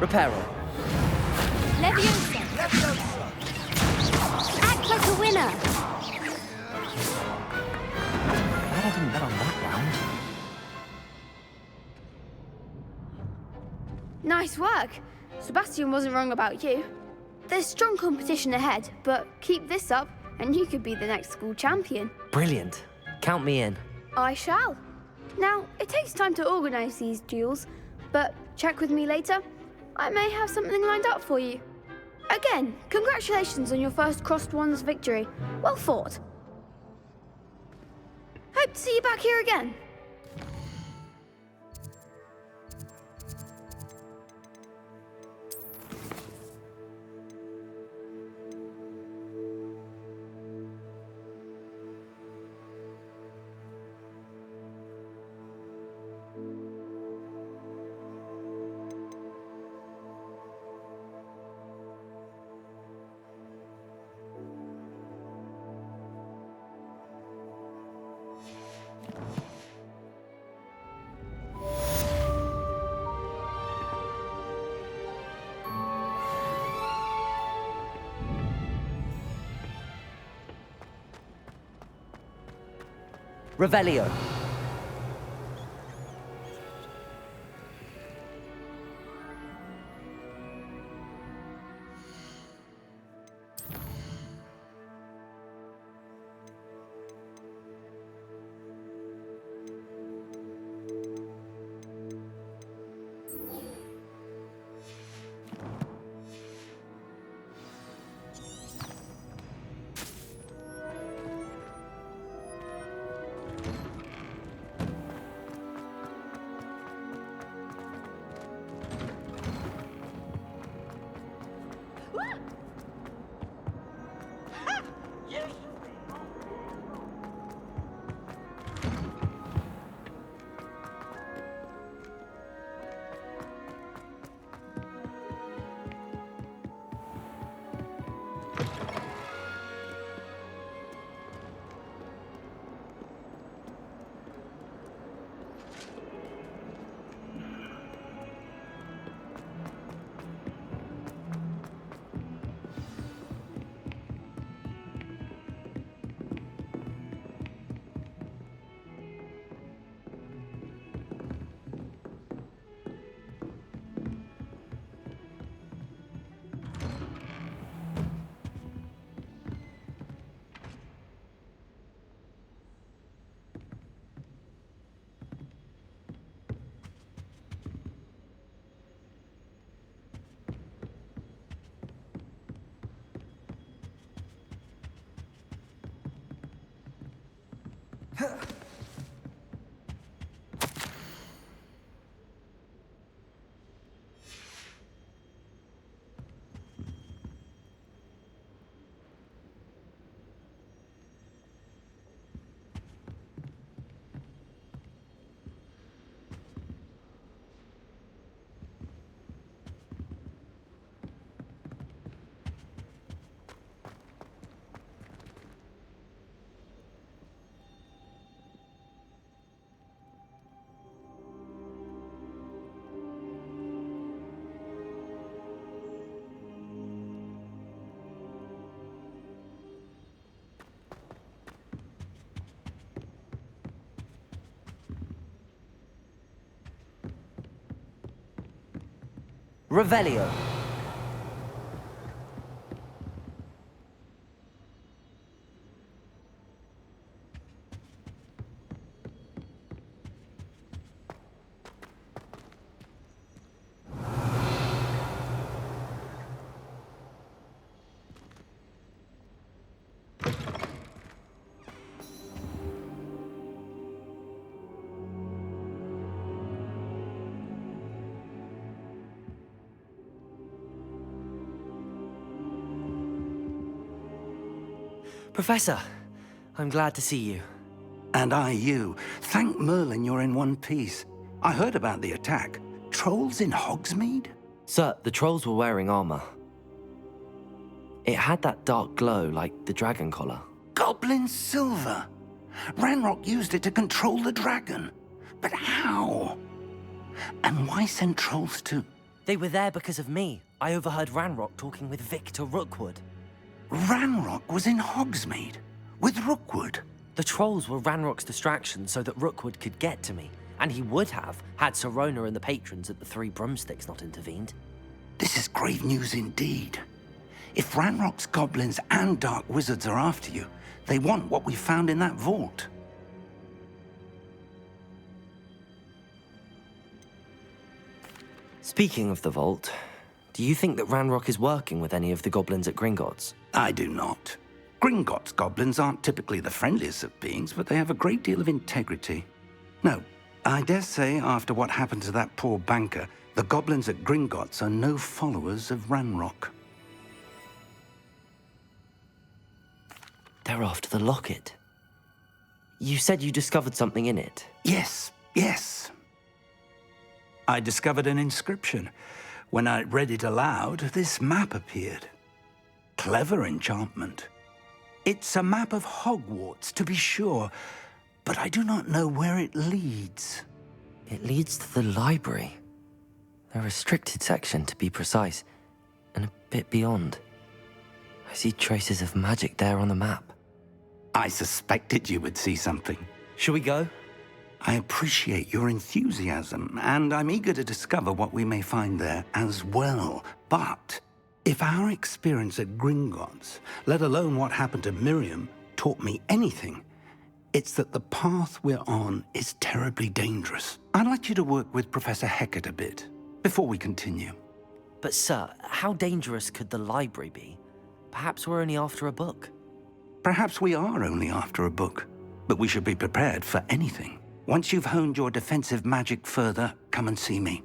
Reparo! Leviosa! Act like a winner! Glad I didn't bet on that round. Nice work. Sebastian wasn't wrong about you. There's strong competition ahead, but keep this up and you could be the next school champion. Brilliant. Count me in. I shall. Now, it takes time to organise these duels, but check with me later. I may have something lined up for you. Again, congratulations on your first crossed ones victory. Well fought. Hope to see you back here again. Revelio. Revelio. Professor, I'm glad to see you. And I you. Thank Merlin you're in one piece. I heard about the attack. Trolls in Hogsmeade? Sir, the trolls were wearing armor. It had that dark glow like the dragon collar. Goblin silver. Ranrock used it to control the dragon. But how? And why send trolls to... They were there because of me. I overheard Ranrock talking with Victor Rookwood. Ranrock was in Hogsmeade? With Rookwood? The trolls were Ranrock's distraction so that Rookwood could get to me. And he would have, had Sirona and the patrons at the Three Broomsticks not intervened. This is grave news indeed. If Ranrock's goblins and dark wizards are after you, they want what we found in that vault. Speaking of the vault, do you think that Ranrock is working with any of the goblins at Gringotts? I do not. Gringotts goblins aren't typically the friendliest of beings, but they have a great deal of integrity. No, I dare say after what happened to that poor banker, the goblins at Gringotts are no followers of Ranrock. They're after the locket. You said you discovered something in it. Yes, yes. I discovered an inscription. When I read it aloud, this map appeared. Clever enchantment. It's a map of Hogwarts, to be sure, but I do not know where it leads. It leads to the library. A restricted section, to be precise, and a bit beyond. I see traces of magic there on the map. I suspected you would see something. Shall we go? I appreciate your enthusiasm, and I'm eager to discover what we may find there as well. But if our experience at Gringotts, let alone what happened to Miriam, taught me anything, it's that the path we're on is terribly dangerous. I'd like you to work with Professor Hecat a bit before we continue. But sir, how dangerous could the library be? Perhaps we're only after a book. Perhaps we are only after a book, but we should be prepared for anything. Once you've honed your defensive magic further, come and see me.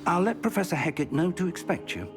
I'll let Professor Hecat know to expect you.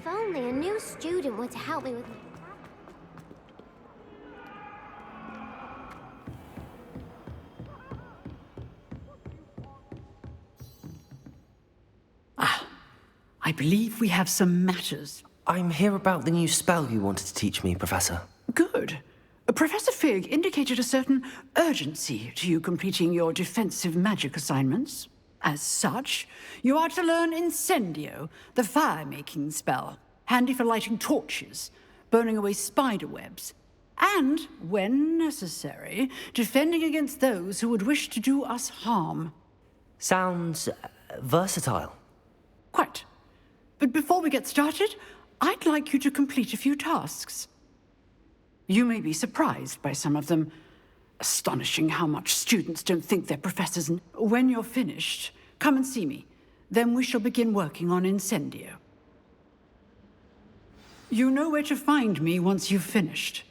If only a new student were to help me with... I believe we have some matters. I'm here about the new spell you wanted to teach me, Professor. Good. Professor Fig indicated a certain urgency to you completing your defensive magic assignments. As such, you are to learn Incendio, the fire-making spell, handy for lighting torches, burning away spider webs, and, when necessary, defending against those who would wish to do us harm. Sounds versatile. Quite. But before we get started, I'd like you to complete a few tasks. You may be surprised by some of them. Astonishing how much students don't think they're professors. When you're finished, come and see me. Then we shall begin working on Incendio. You know where to find me once you've finished.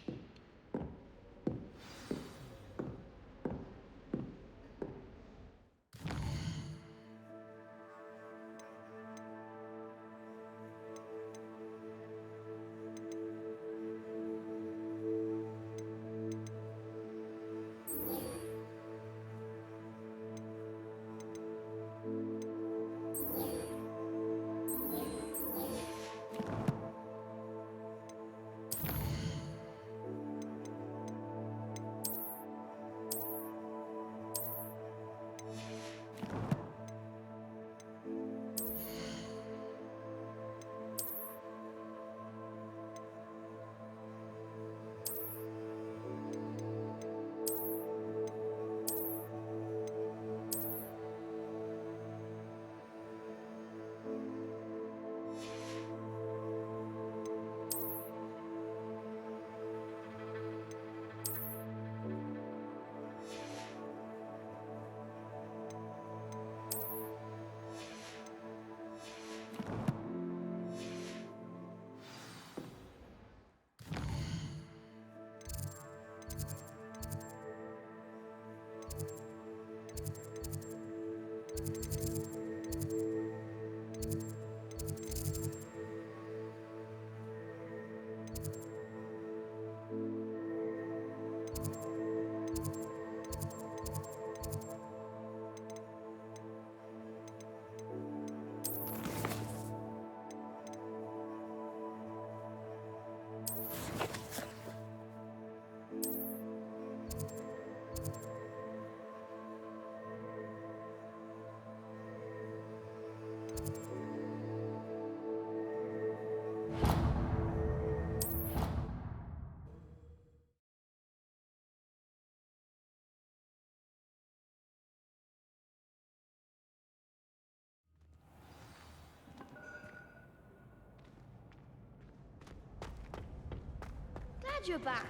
Glad you're back.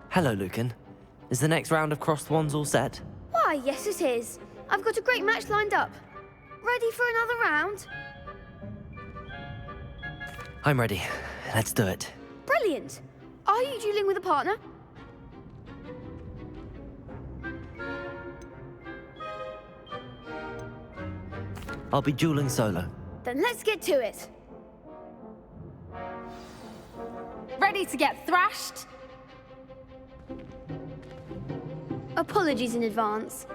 Hello, Lucan. Is the next round of crossed wands all set? Why, yes it is. I've got a great match lined up. Ready for another round? I'm ready. Let's do it. Brilliant. Are you dueling with a partner? I'll be dueling solo. Then let's get to it. Ready to get thrashed? Apologies in advance.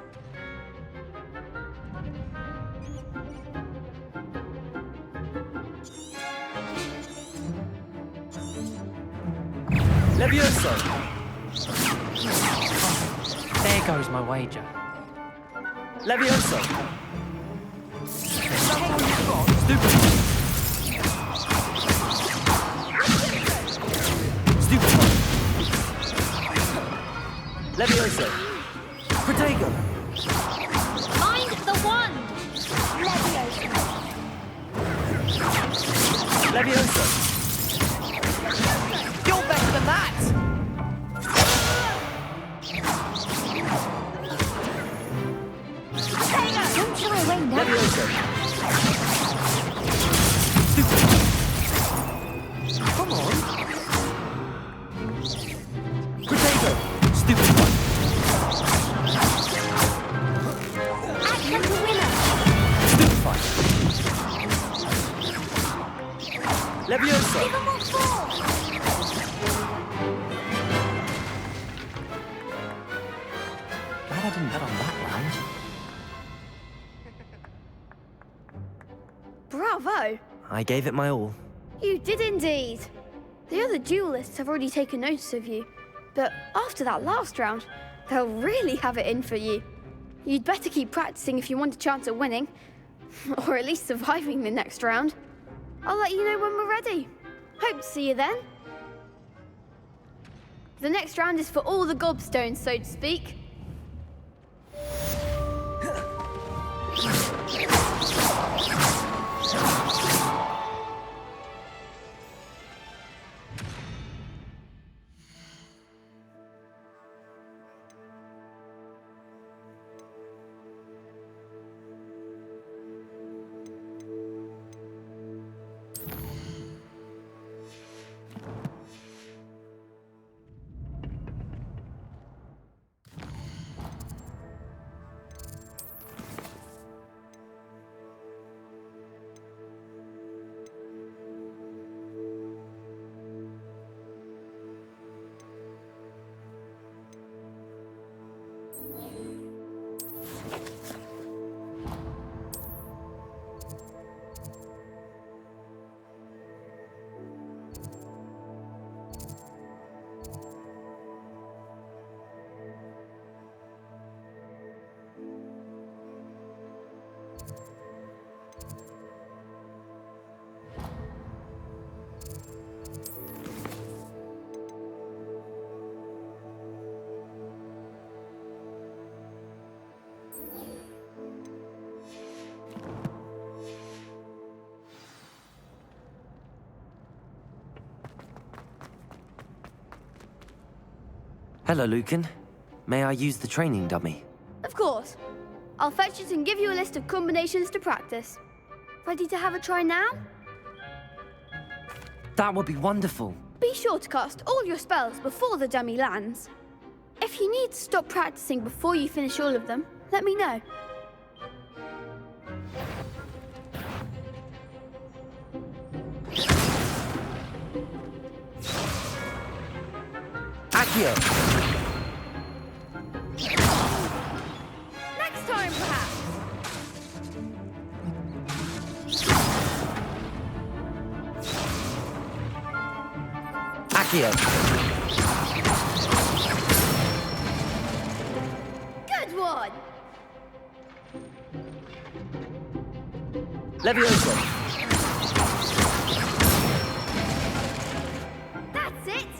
Levioso! There goes my wager. Levioso! Stupid! Levioso! Protego! Mind the wand! Levioso! You're better than that! Don't shy away now. Levioso! Come on! Protego! Stupid one! Your fall! Glad I didn't bet on that round. Bravo! I gave it my all. You did indeed. The other duelists have already taken notice of you, but after that last round, they'll really have it in for you. You'd better keep practicing if you want a chance at winning, or at least surviving the next round. I'll let you know when we're ready. Hope to see you then. The next round is for all the gobstones, so to speak. Hello, Lucan. May I use the training dummy? Of course. I'll fetch it and give you a list of combinations to practice. Ready to have a try now? That would be wonderful. Be sure to cast all your spells before the dummy lands. If you need to stop practicing before you finish all of them, let me know. Accio! Next time, perhaps. Accio! Good one! Levioso! That's it!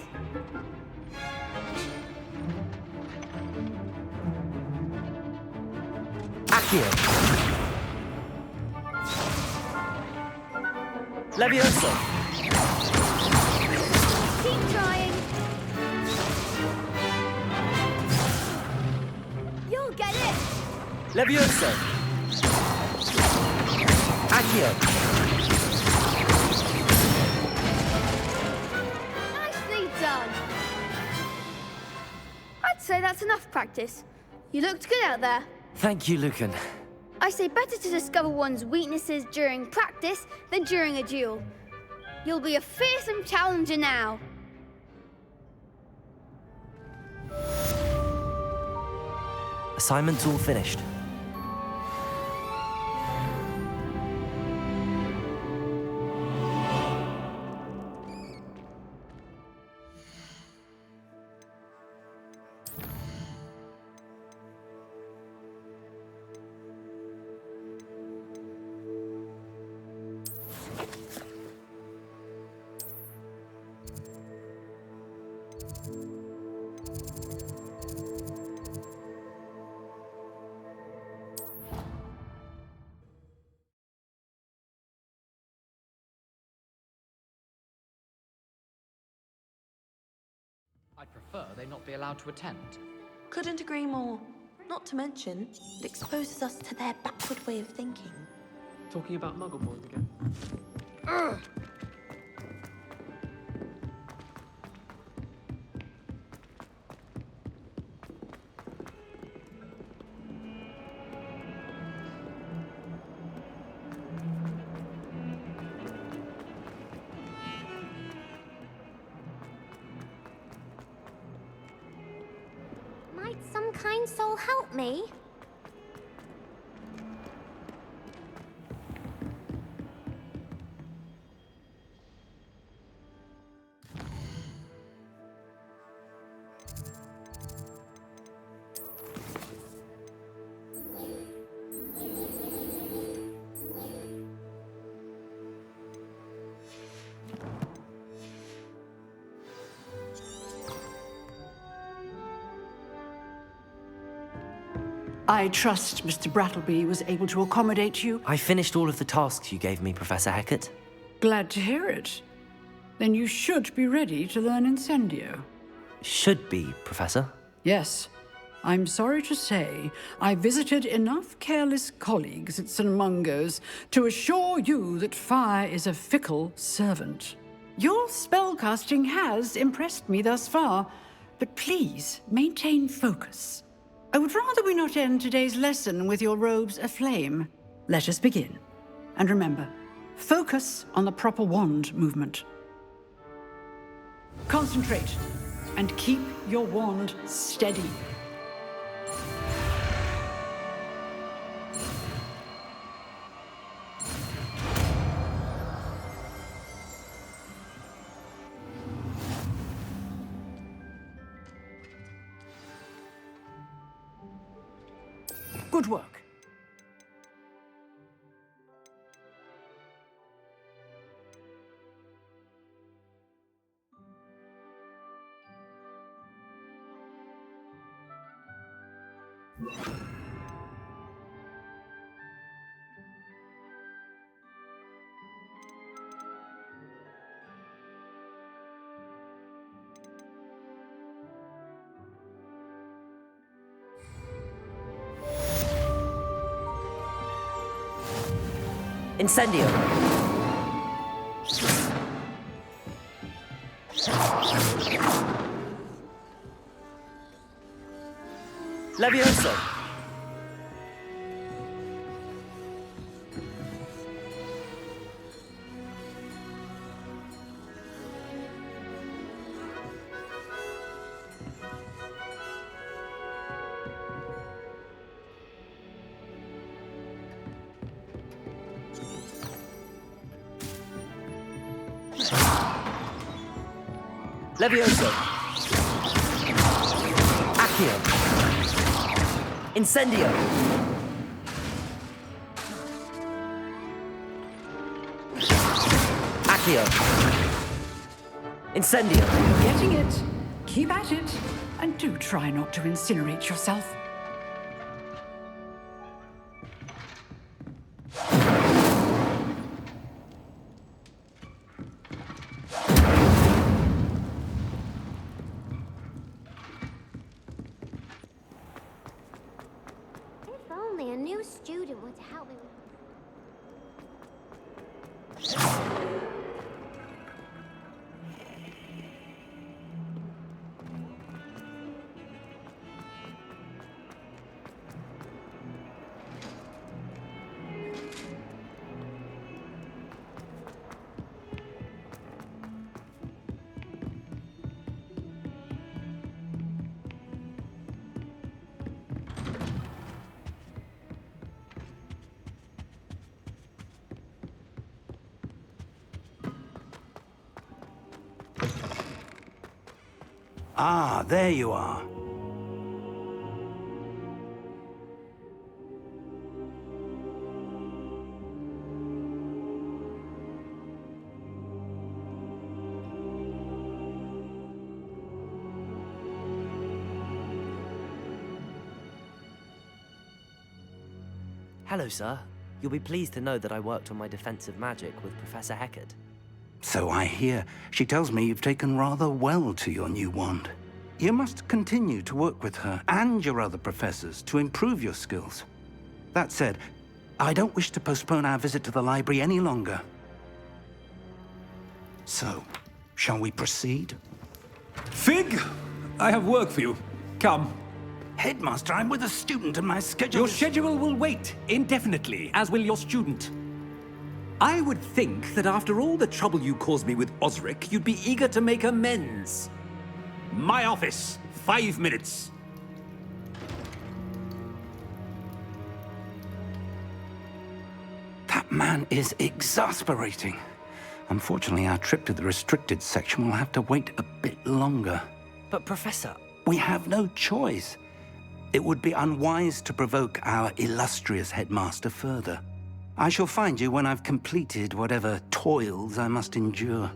Accio! Levioso! Keep trying. You'll get it. Levioso! Accio! Nicely done. I'd say that's enough practice. You looked good out there. Thank you, Lucan. I say better to discover one's weaknesses during practice than during a duel. You'll be a fearsome challenger now. Assignment's all finished. I'd prefer they not be allowed to attend. Couldn't agree more. Not to mention, it exposes us to their backward way of thinking. Talking about Muggle boys again. Ugh. kind soul help me? I trust Mr. Brattleby was able to accommodate you. I finished all of the tasks you gave me, Professor Hecat. Glad to hear it. Then you should be ready to learn Incendio. Should be, Professor. Yes. I'm sorry to say, I visited enough careless colleagues at St. Mungo's to assure you that fire is a fickle servant. Your spellcasting has impressed me thus far, but please maintain focus. I would rather we not end today's lesson with your robes aflame. Let us begin. And remember, focus on the proper wand movement. Concentrate, and keep your wand steady. Good work. Incendio! Levioso! Levioso! Accio! Incendio! Accio! Incendio! You're getting it. Keep at it. And do try not to incinerate yourself. If only a new student would help me with... Ah, there you are. Hello, sir. You'll be pleased to know that I worked on my defensive magic with Professor Hecat. So I hear. She tells me you've taken rather well to your new wand. You must continue to work with her and your other professors to improve your skills. That said, I don't wish to postpone our visit to the library any longer. So, shall we proceed? Fig, I have work for you. Come. Headmaster, I'm with a student and my schedule Your schedule will wait indefinitely, as will your student. I would think that after all the trouble you caused me with Osric, you'd be eager to make amends. My office, 5 minutes. man is exasperating. Unfortunately, our trip to the restricted section will have to wait a bit longer. But, Professor... We have no choice. It would be unwise to provoke our illustrious headmaster further. I shall find you when I've completed whatever toils I must endure.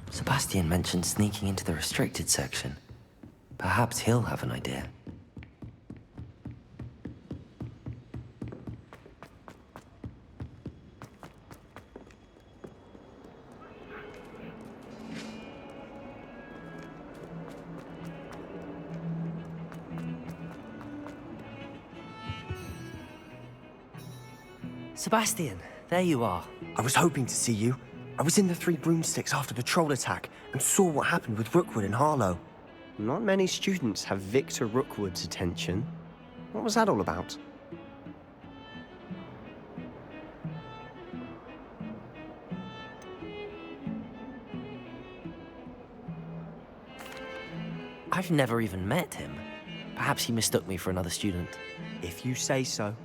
Sebastian mentioned sneaking into the restricted section. Perhaps he'll have an idea. Sebastian, there you are. I was hoping to see you. I was in the Three Broomsticks after the troll attack and saw what happened with Rookwood and Harlow. Not many students have Victor Rookwood's attention. What was that all about? I've never even met him. Perhaps he mistook me for another student. If you say so.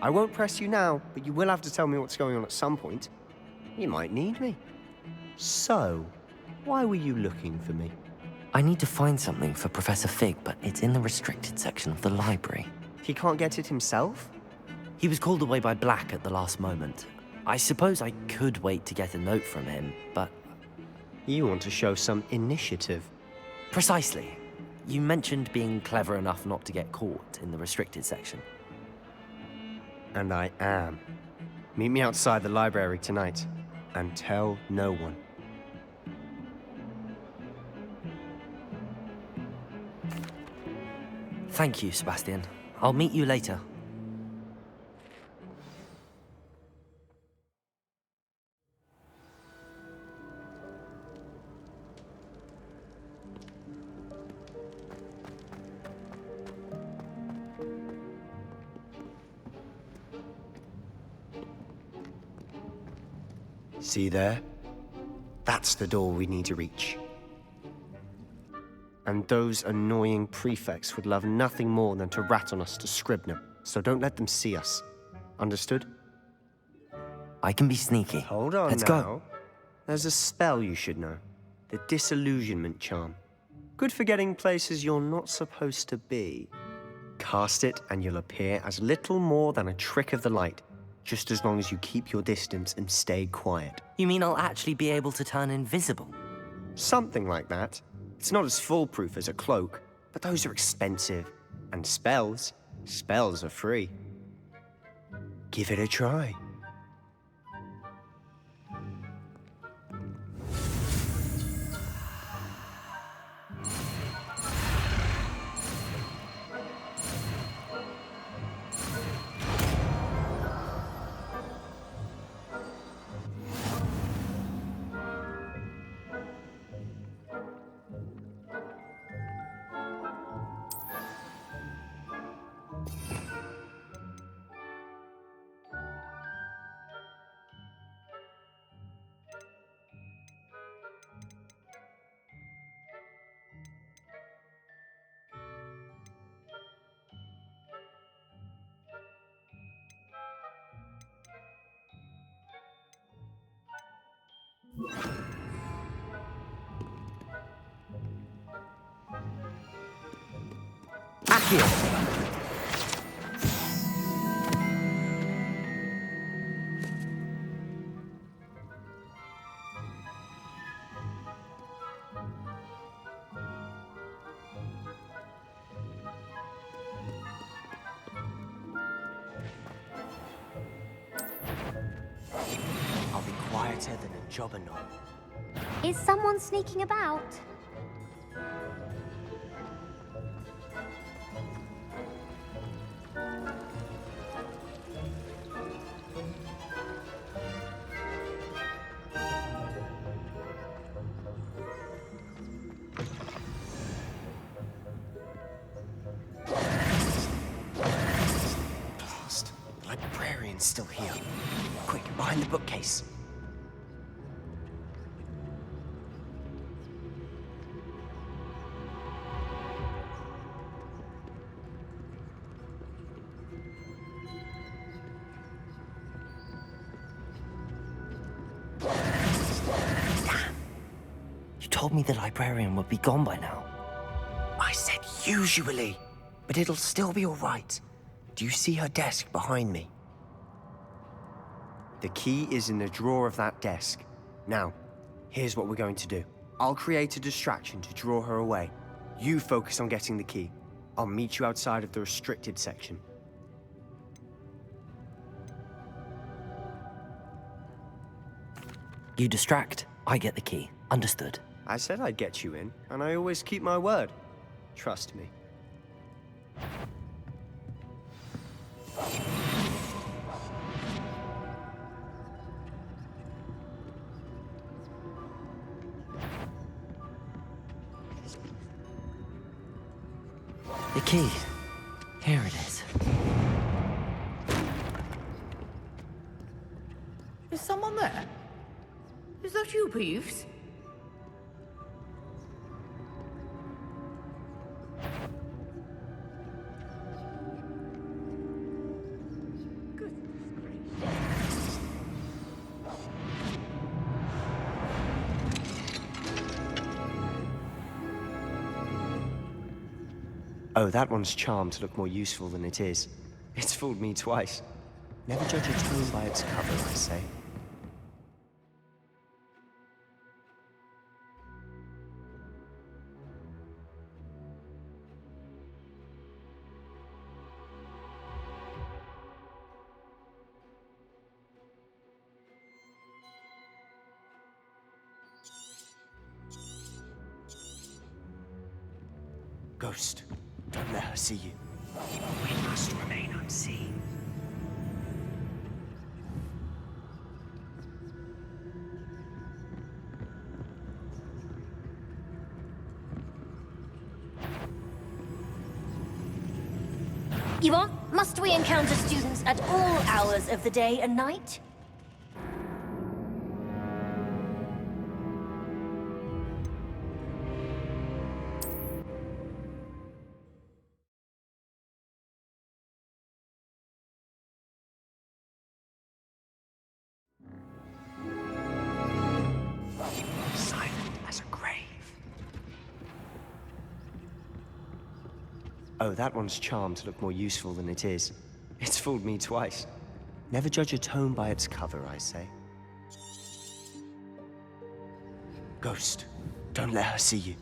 I won't press you now, but you will have to tell me what's going on at some point. You might need me. So, why were you looking for me? I need to find something for Professor Fig, but it's in the restricted section of the library. He can't get it himself? He was called away by Black at the last moment. I suppose I could wait to get a note from him, but... You want to show some initiative. Precisely. You mentioned being clever enough not to get caught in the restricted section. And I am. Meet me outside the library tonight, and tell no one. Thank you, Sebastian. I'll meet you later. See there? That's the door we need to reach. And those annoying prefects would love nothing more than to rat on us to Scribner, so don't let them see us. Understood? I can be sneaky. Hold on Let's now. go. There's a spell you should know. The Disillusionment Charm. Good for getting places you're not supposed to be. Cast it and you'll appear as little more than a trick of the light, just as long as you keep your distance and stay quiet. You mean I'll actually be able to turn invisible? Something like that. It's not as foolproof as a cloak, but those are expensive. And spells are free. Give it a try. Accio! I'll be quieter than a jobberknoll. Is someone sneaking about? Merlin's still here. Quick, behind the bookcase. You told me the librarian would be gone by now. I said usually, but it'll still be all right. Do you see her desk behind me? The key is in the drawer of that desk. Now, here's what we're going to do. I'll create a distraction to draw her away. You focus on getting the key. I'll meet you outside of the restricted section. You distract, I get the key. Understood. I said I'd get you in, and I always keep my word. Trust me. The key. Here it is. Is someone there? Is that you, Peeves? Oh, that one's charmed to look more useful than it is. It's fooled me twice. Never judge a tome by its cover, I say. Ghost, don't let her see you. We must remain unseen. Yvonne, must we encounter students at all hours of the day and night? Silent as a grave. Oh, that one's charmed to look more useful than it is. It's fooled me twice. Never judge a tome by its cover, I say. Ghost, don't let her see you.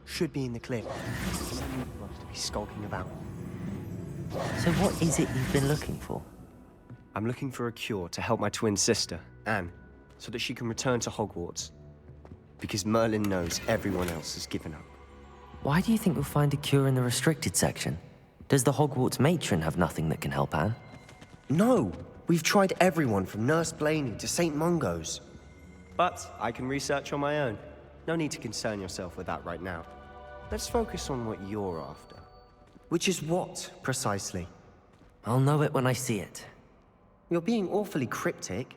Should be in the clip. Wants to be skulking about. So what is it you've been looking for? I'm looking for a cure to help my twin sister, Anne, so that she can return to Hogwarts. Because Merlin knows everyone else has given up. Why do you think you'll find a cure in the restricted section? Does the Hogwarts matron have nothing that can help Anne? No! We've tried everyone from Nurse Blaney to St. Mungo's. But I can research on my own. No need to concern yourself with that right now. Let's focus on what you're after. Which is what, precisely? I'll know it when I see it. You're being awfully cryptic.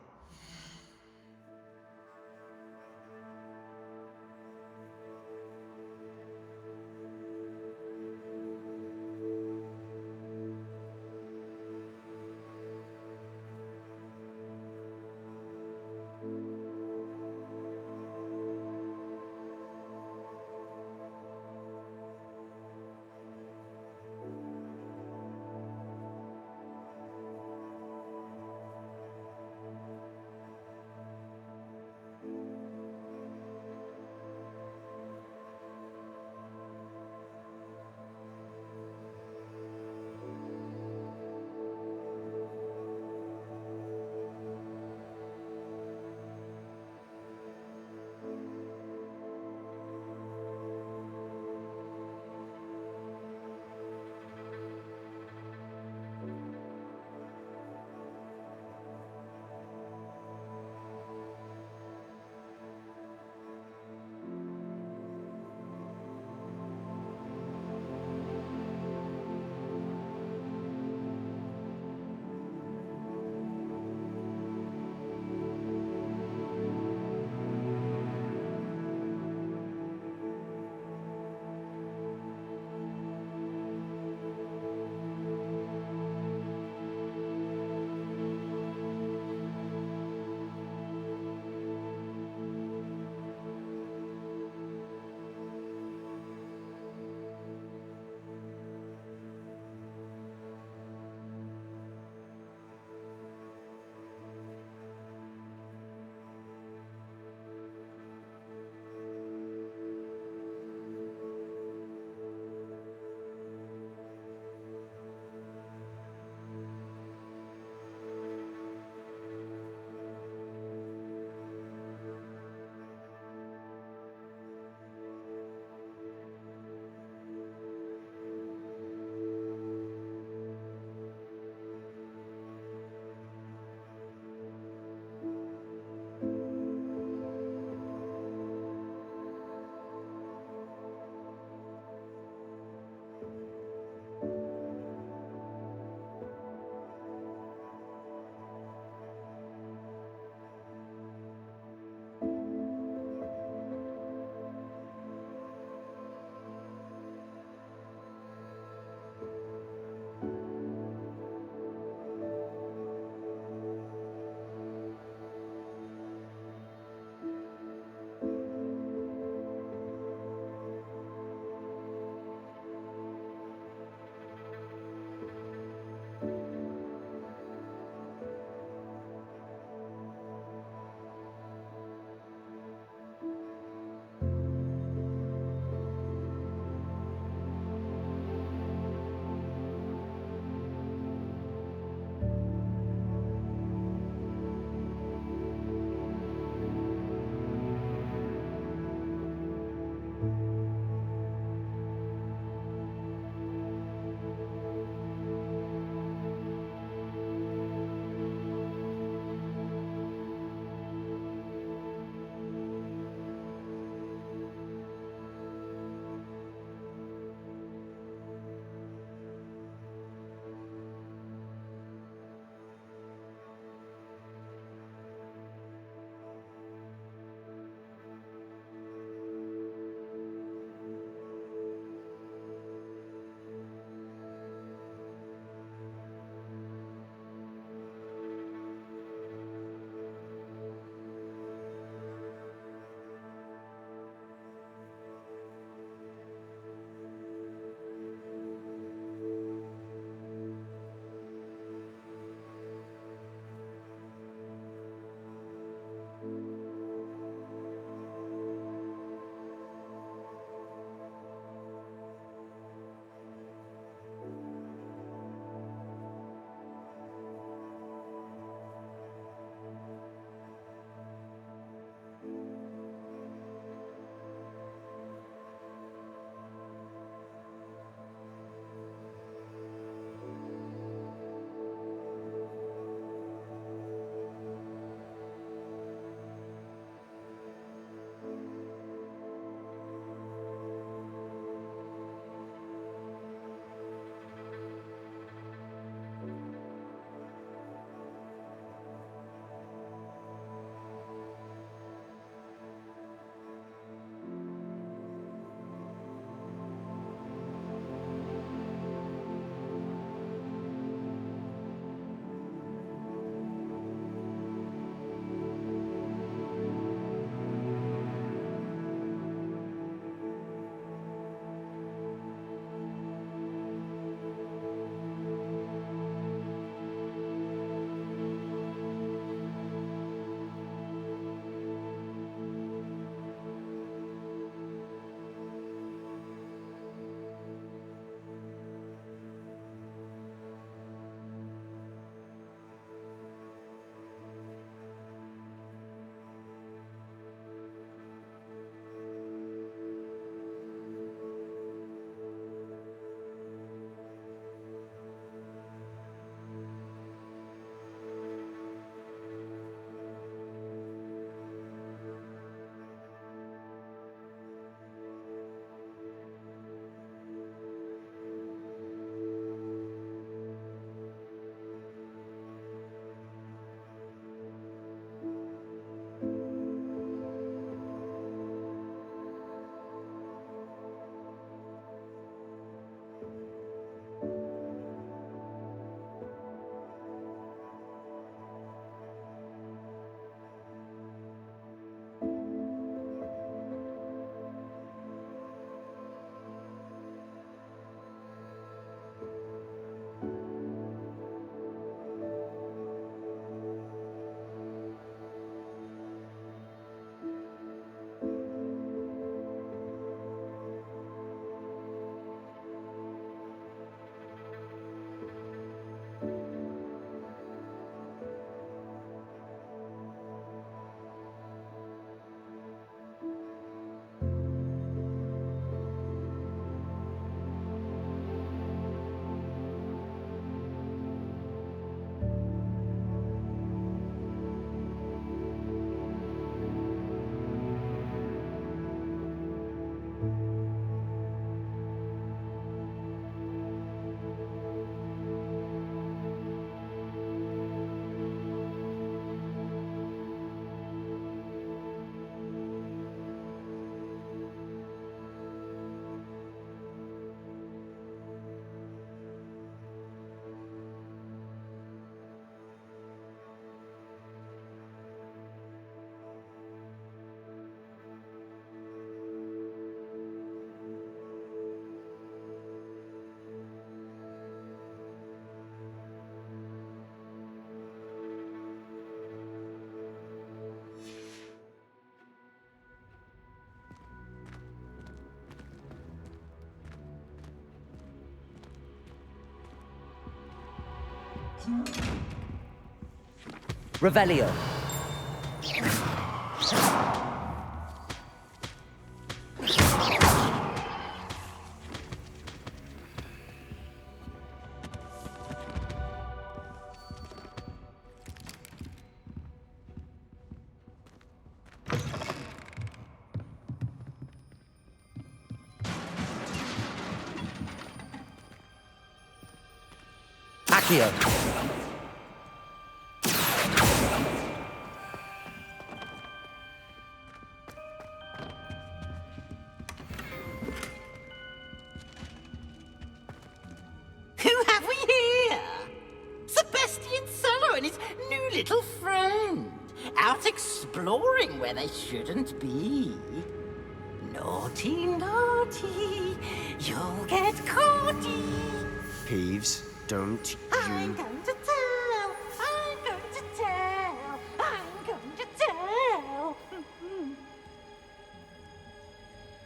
Revelio. Accio. Who have we here? Sebastian Solo and his new little friend. Out exploring where they shouldn't be. Naughty, naughty, you'll get caughty. Peeves, don't I'm you... going to tell, I'm going to tell, I'm going to tell.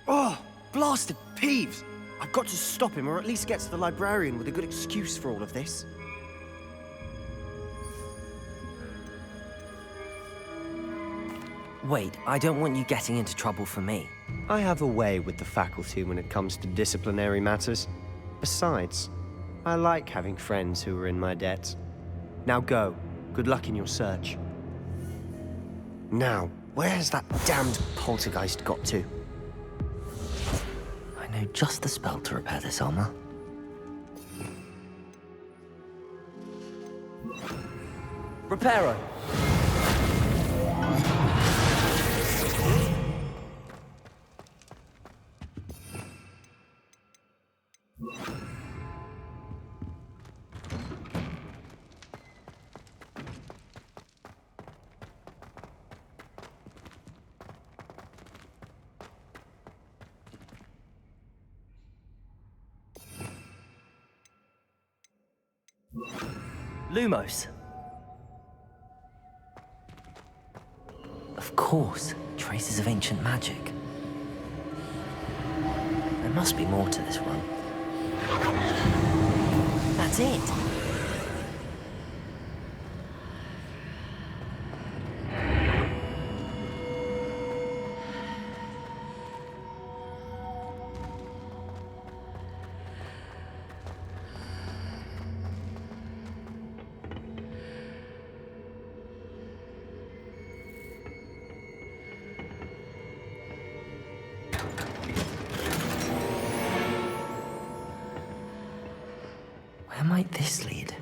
Oh, blasted Peeves! I've got to stop him, or at least get to the librarian with a good excuse for all of this. Wait, I don't want you getting into trouble for me. I have a way with the faculty when it comes to disciplinary matters. Besides, I like having friends who are in my debt. Now go. Good luck in your search. Now, where has that damned poltergeist got to? I know just the spell to repair this armor. Reparo. Lumos. Of course, traces of ancient magic. There must be more to this run. That's it. Where might this lead?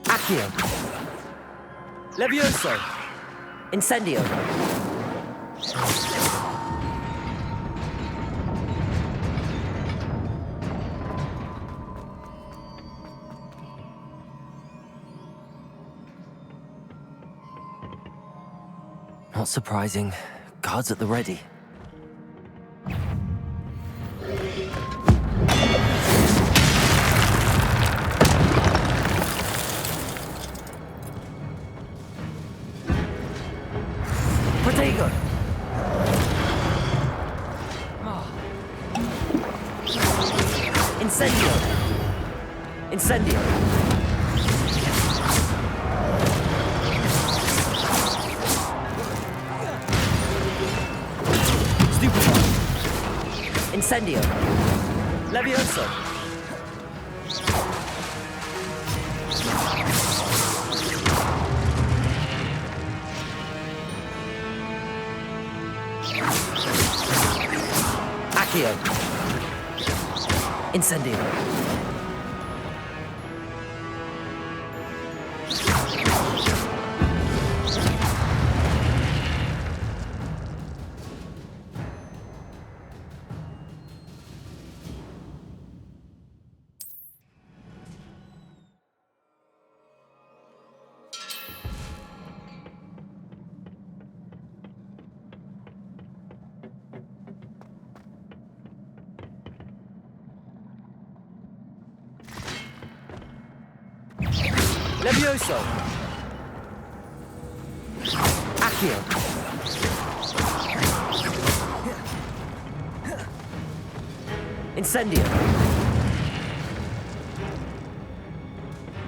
Accio. Levioso. Incendio. Not surprising. Guards at the ready. Protego! Incendio! Incendio! Stupefy! Incendio! Levioso! Accio. Incendio. Levioso. Accio. Incendio.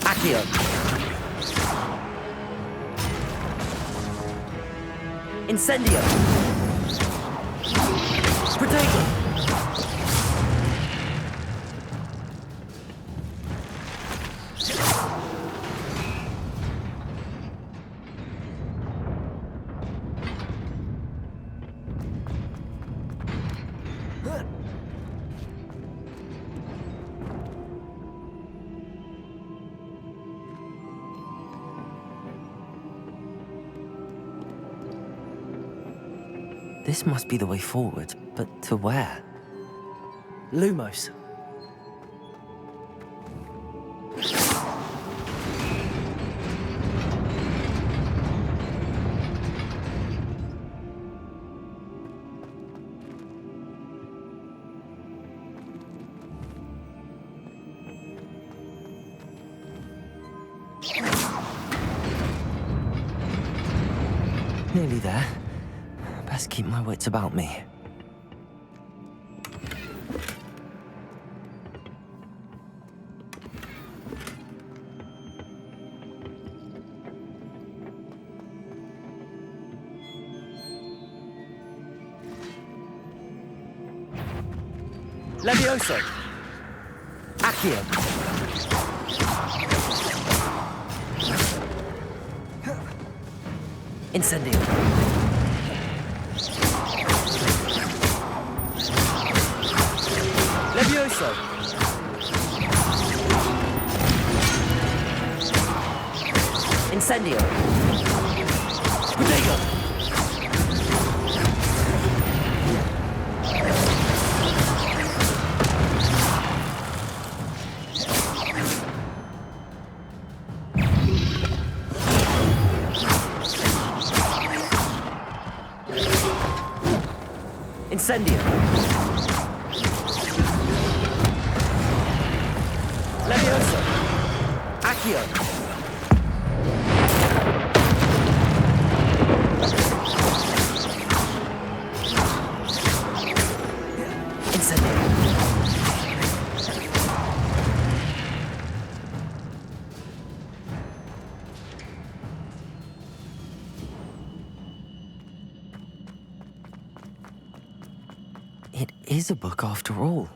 Accio. Incendio. Protego. This must be the way forward, but to where? Lumos. Nearly there. Best keep my wits about me. Levioso. Accio. Incendio. Levioso. Incendio. Protego. Incendio. Levioso. Accio. Incendio. It is a book after all.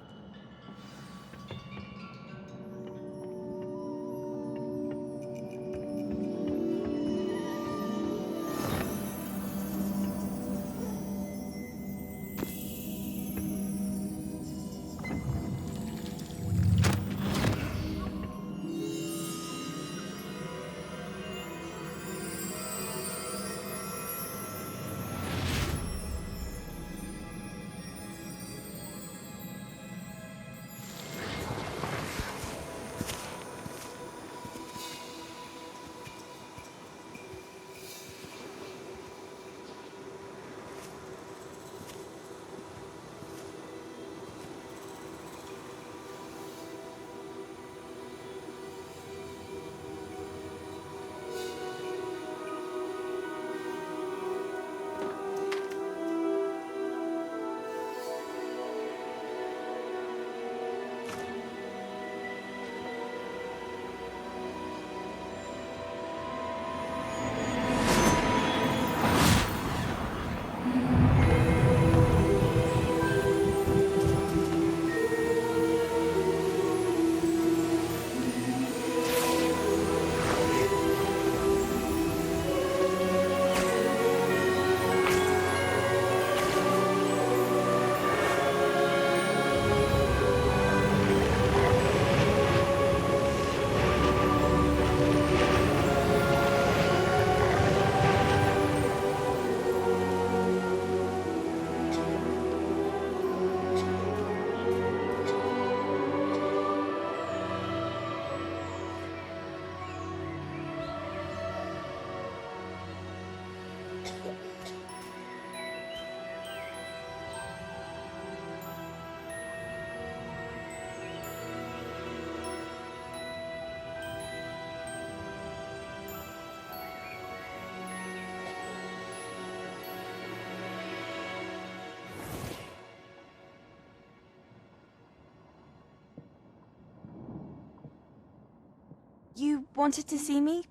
You wanted to see me?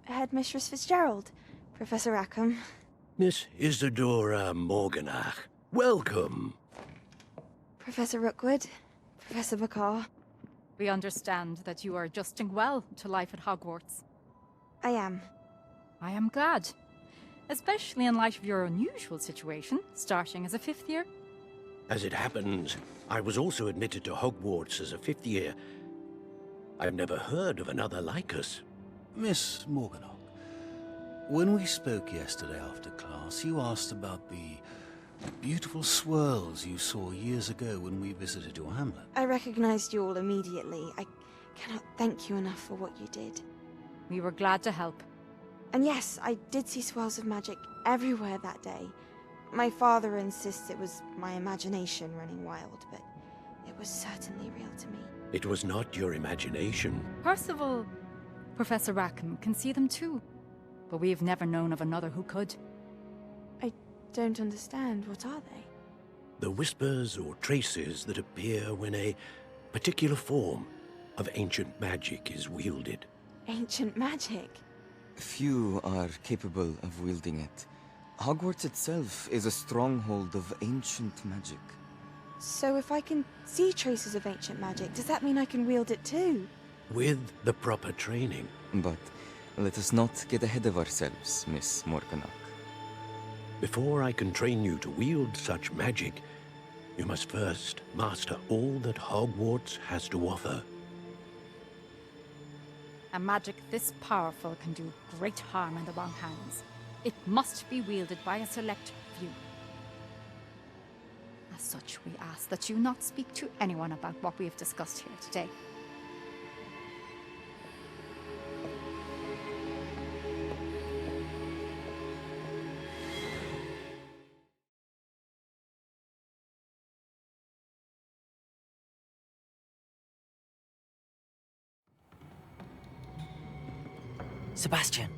Headmistress Fitzgerald, Professor Rackham. Miss Isadora Morganach, welcome. Professor Rookwood, Professor Bakar. We understand that you are adjusting well to life at Hogwarts. I am. I am glad. Especially in light of your unusual situation, starting as a 5th year. As it happens, I was also admitted to Hogwarts as a 5th year. I've never heard of another like us. Miss Morganach, when we spoke yesterday after class, you asked about the beautiful swirls you saw years ago when we visited your hamlet. I recognized you all immediately. I cannot thank you enough for what you did. We were glad to help. And yes, I did see swirls of magic everywhere that day. My father insists it was my imagination running wild, but it was certainly real to me. It was not your imagination. Percival, Professor Rackham can see them too. But we have never known of another who could. I don't understand. What are they? The whispers or traces that appear when a particular form of ancient magic is wielded. Ancient magic? Few are capable of wielding it. Hogwarts itself is a stronghold of ancient magic. So if I can see traces of ancient magic, does that mean I can wield it too? With the proper training. But let us not get ahead of ourselves, Miss Morganach. Before I can train you to wield such magic, you must first master all that Hogwarts has to offer. A magic this powerful can do great harm in the wrong hands. It must be wielded by a select few. As such, we ask that you not speak to anyone about what we have discussed here today. Sebastian.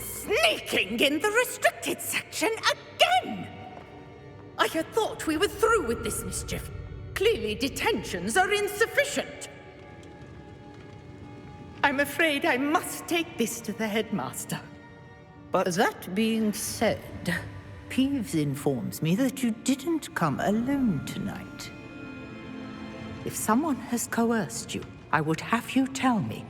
Sneaking in the restricted section again! I had thought we were through with this mischief. Clearly detentions are insufficient. I'm afraid I must take this to the headmaster. But that being said, Peeves informs me that you didn't come alone tonight. If someone has coerced you, I would have you tell me.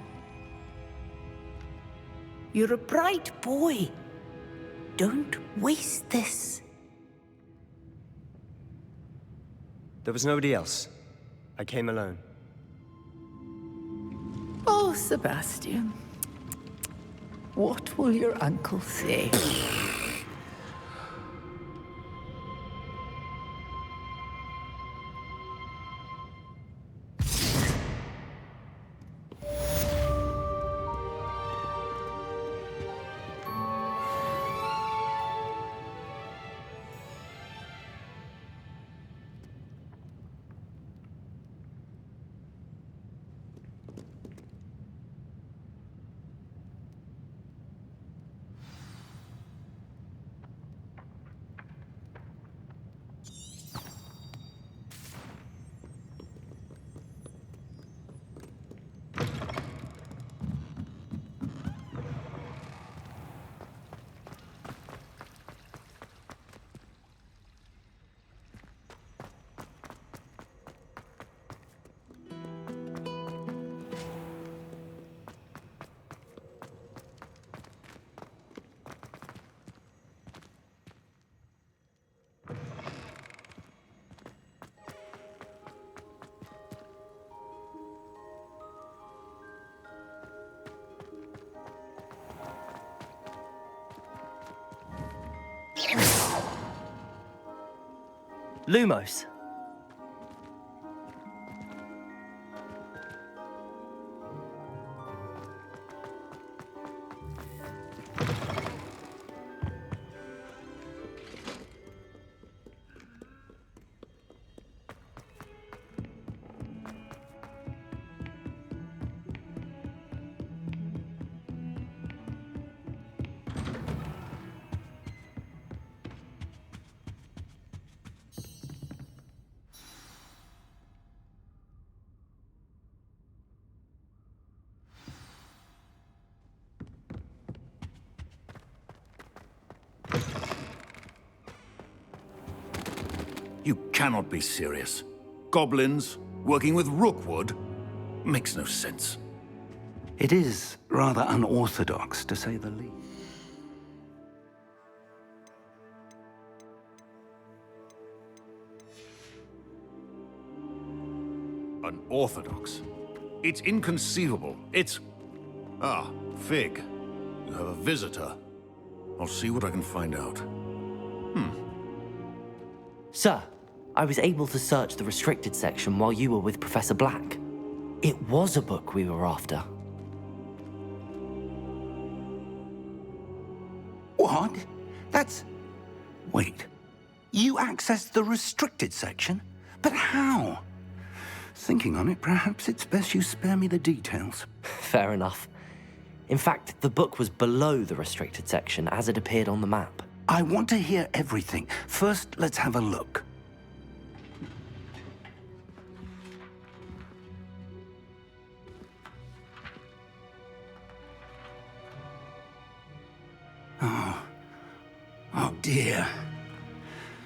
You're a bright boy. Don't waste this. There was nobody else. I came alone. Oh, Sebastian. What will your uncle say? Lumos. You cannot be serious. Goblins working with Rookwood? Makes no sense. It is rather unorthodox, to say the least. Unorthodox? It's inconceivable. It's... Ah, Fig. You have a visitor. I'll see what I can find out. Sir, I was able to search the restricted section while you were with Professor Black. It was a book we were after. What? That's... Wait. You accessed the restricted section? But how? Thinking on it, perhaps it's best you spare me the details. Fair enough. In fact, the book was below the restricted section as it appeared on the map. I want to hear everything. First, let's have a look. Oh dear.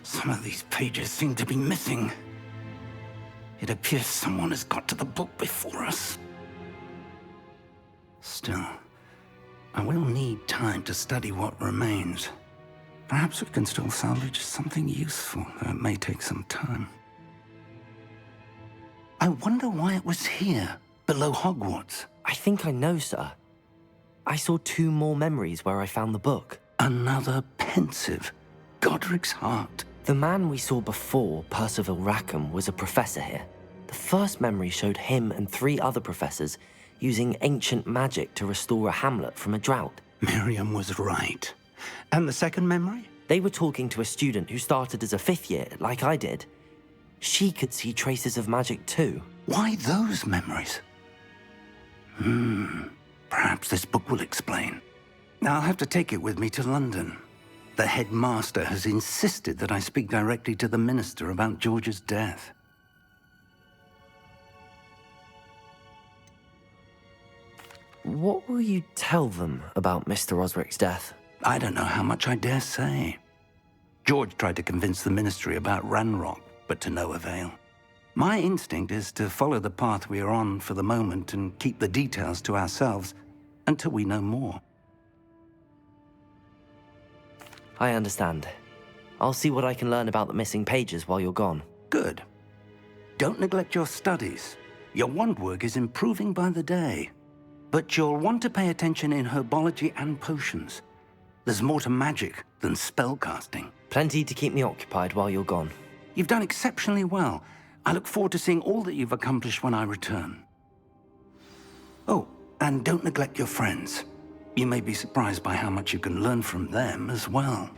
Some of these pages seem to be missing. It appears someone has got to the book before us. Still, I will need time to study what remains. Perhaps we can still salvage something useful, though it may take some time. I wonder why it was here, below Hogwarts. I think I know, sir. I saw 2 more memories where I found the book. Another pensive. Godric's heart. The man we saw before, Percival Rackham, was a professor here. The first memory showed him and 3 other professors using ancient magic to restore a hamlet from a drought. Miriam was right. And the second memory? They were talking to a student who started as a 5th year, like I did. She could see traces of magic too. Why those memories? Perhaps this book will explain. Now I'll have to take it with me to London. The headmaster has insisted that I speak directly to the minister about George's death. What will you tell them about Mr. Osric's death? I don't know how much I dare say. George tried to convince the ministry about Ranrock, but to no avail. My instinct is to follow the path we are on for the moment and keep the details to ourselves until we know more. I understand. I'll see what I can learn about the missing pages while you're gone. Good. Don't neglect your studies. Your wand work is improving by the day. But you'll want to pay attention in herbology and potions. There's more to magic than spellcasting. Plenty to keep me occupied while you're gone. You've done exceptionally well. I look forward to seeing all that you've accomplished when I return. Oh, and don't neglect your friends. You may be surprised by how much you can learn from them as well.